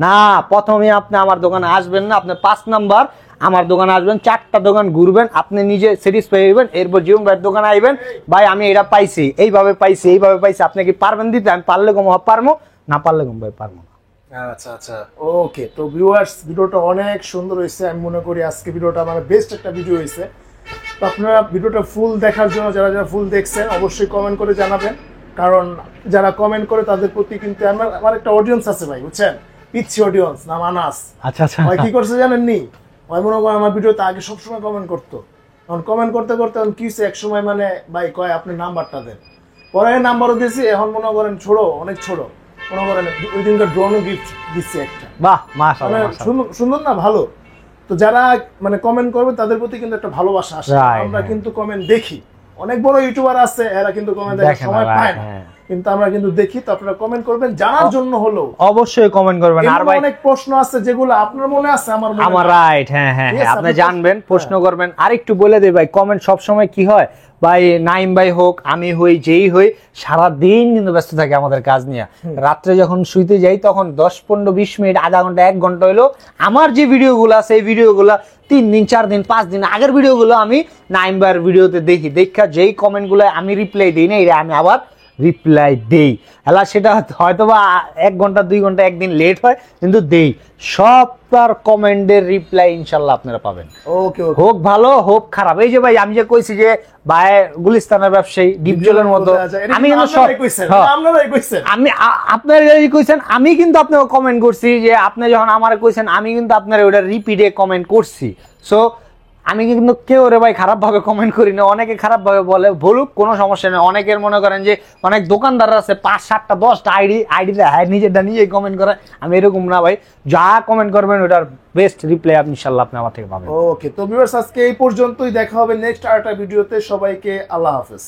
না প্রথমে আপনি আমার দোকানে আসবেন না, আপনি 5 নাম্বার আমার দোকানে আসবেন, 4টা দোকান ঘুরবেন, আপনি নিজে স্যাটিসফাই হইবেন, এরপর জীবন ভাইয়ের দোকানে আইবেন, ভাই আমি এটা পাইছি, এইভাবে পাইছি, এইভাবে পাইছি, আপনি কি পারবেন দিতে? আমি পারলে কম পারবো, না পারলে কম ভাই পারবো না। আচ্ছা আচ্ছা, ওকে। তো ভিউয়ার্স, ভিডিওটা অনেক সুন্দর হয়েছে, আমি মনে করি আজকে ভিডিওটা মানে বেস্ট একটা ভিডিও হয়েছে। তো আপনারা ভিডিওটা ফুল দেখার জন্য যারা যারা ফুল দেখছেন অবশ্যই কমেন্ট করে জানাবেন, কারণ যারা কমেন্ট করে তাদের প্রতি কিন্তু আমার একটা অডিয়েন্স আছে ভাই, বুঝছেন, পিচ্ছি অডিয়েন্স, নাম আনাস। আচ্ছা আচ্ছা, ভাই কি করছে জানেননি, ভাই মনে করেন আমার ভিডিওতে আগে সবসময় কমেন্ট করতো, এখন কমেন্ট করতে করতে এখন কি এক সময় মানে ভাই কয় আপনি নাম্বারটা দেন, পরে নাম্বারও দিয়েছি, এখন মনে করেন ছোড়ো, অনেক ছোড়ো, মনে করেন ওই দিনকার ড্রোনও গিফট দিচ্ছি একটা, বাহ মাশাআল্লাহ, সুন্দর না, ভালো। তো যারা মানে কমেন্ট করবে তাদের প্রতি কিন্তু একটা ভালোবাসা আসে, আমরা কিন্তু কমেন্ট দেখি, অনেক বড় ইউটিউবার আছে এরা কিন্তু কমেন্ট দেখার সময় পায় না, কিন্তু আমরা কিন্তু দেখি। তো আপনারা কমেন্ট করবেন, জানার জন্য হলো অবশ্যই কমেন্ট করবেন। আর ভাই অনেক প্রশ্ন আছে যেগুলো আপনার মনে আছে আমার রাইট, হ্যাঁ হ্যাঁ হ্যাঁ, আপনি জানবেন, প্রশ্ন করবেন। আর একটু বলে দেই ভাই, কমেন্ট সব সময় কি হয় ভাই, নাইম ভাই হোক, আমি হই, যেই হই, সারা দিন কিন্তু ব্যস্ত থাকে আমাদের কাজ নিয়ে। রাত্রে যখন শুইতে যাই তখন 10-15-20 মিনিট, আধা ঘন্টা 1 ঘন্টা হইলো আমার যে ভিডিওগুলো আছে এই ভিডিওগুলো 3 দিন 4 দিন 5 দিন আগের ভিডিওগুলো আমি নাইম ভাইয়ের ভিডিওতে দেখি, দেখা যেই কমেন্টগুলো আমি রিপ্লাই দিই না, এটা আমি আবার রিপ্লাই দেই। হ্যাঁ, সেটা হয়তো বা 1 ঘন্টা 2 ঘন্টা একদিন লেট হয়, কিন্তু দেই। সবটার কমেন্টের রিপ্লাই ইনশাল্লাহ আপনারা পাবেন, ওকে, হোক ভালো হোক খারাপ। এই যে ভাই আমি যে কইছি যে ভাই গুলিস্তানের ব্যবসায়ী ডিপজলের মতো, আমি কিন্তু আমি আপনার কইছেন, আমি কিন্তু আপনাকে কমেন্ট করছি যে আপনি যখন আমার কইছেন, আমি কিন্তু আপনার ওটা রিপিটে কমেন্ট করছি। সো আমি কিন্তু কেউ রে ভাই খারাপ ভাবে কমেন্ট করি না, অনেকে খারাপ ভাবে বলে, বলুক, কোনো সমস্যা নেই। অনেকের মনে করেন যে অনেক দোকানদার আছে 5-7টা 10টা আইডিতে নিজেরটা নিজেই কমেন্ট করে, আমি এরকম না ভাই, যা কমেন্ট করবেন ওটার বেস্ট রিপ্লাই আপনি ইনশাআল্লাহ আপনি আমার থেকে পাবেন। ওকে, তো ভিউয়ার্স আজকে এই পর্যন্তই, দেখা হবে নেক্সট আরেকটা ভিডিওতে। সবাইকে আল্লাহ হাফেজ।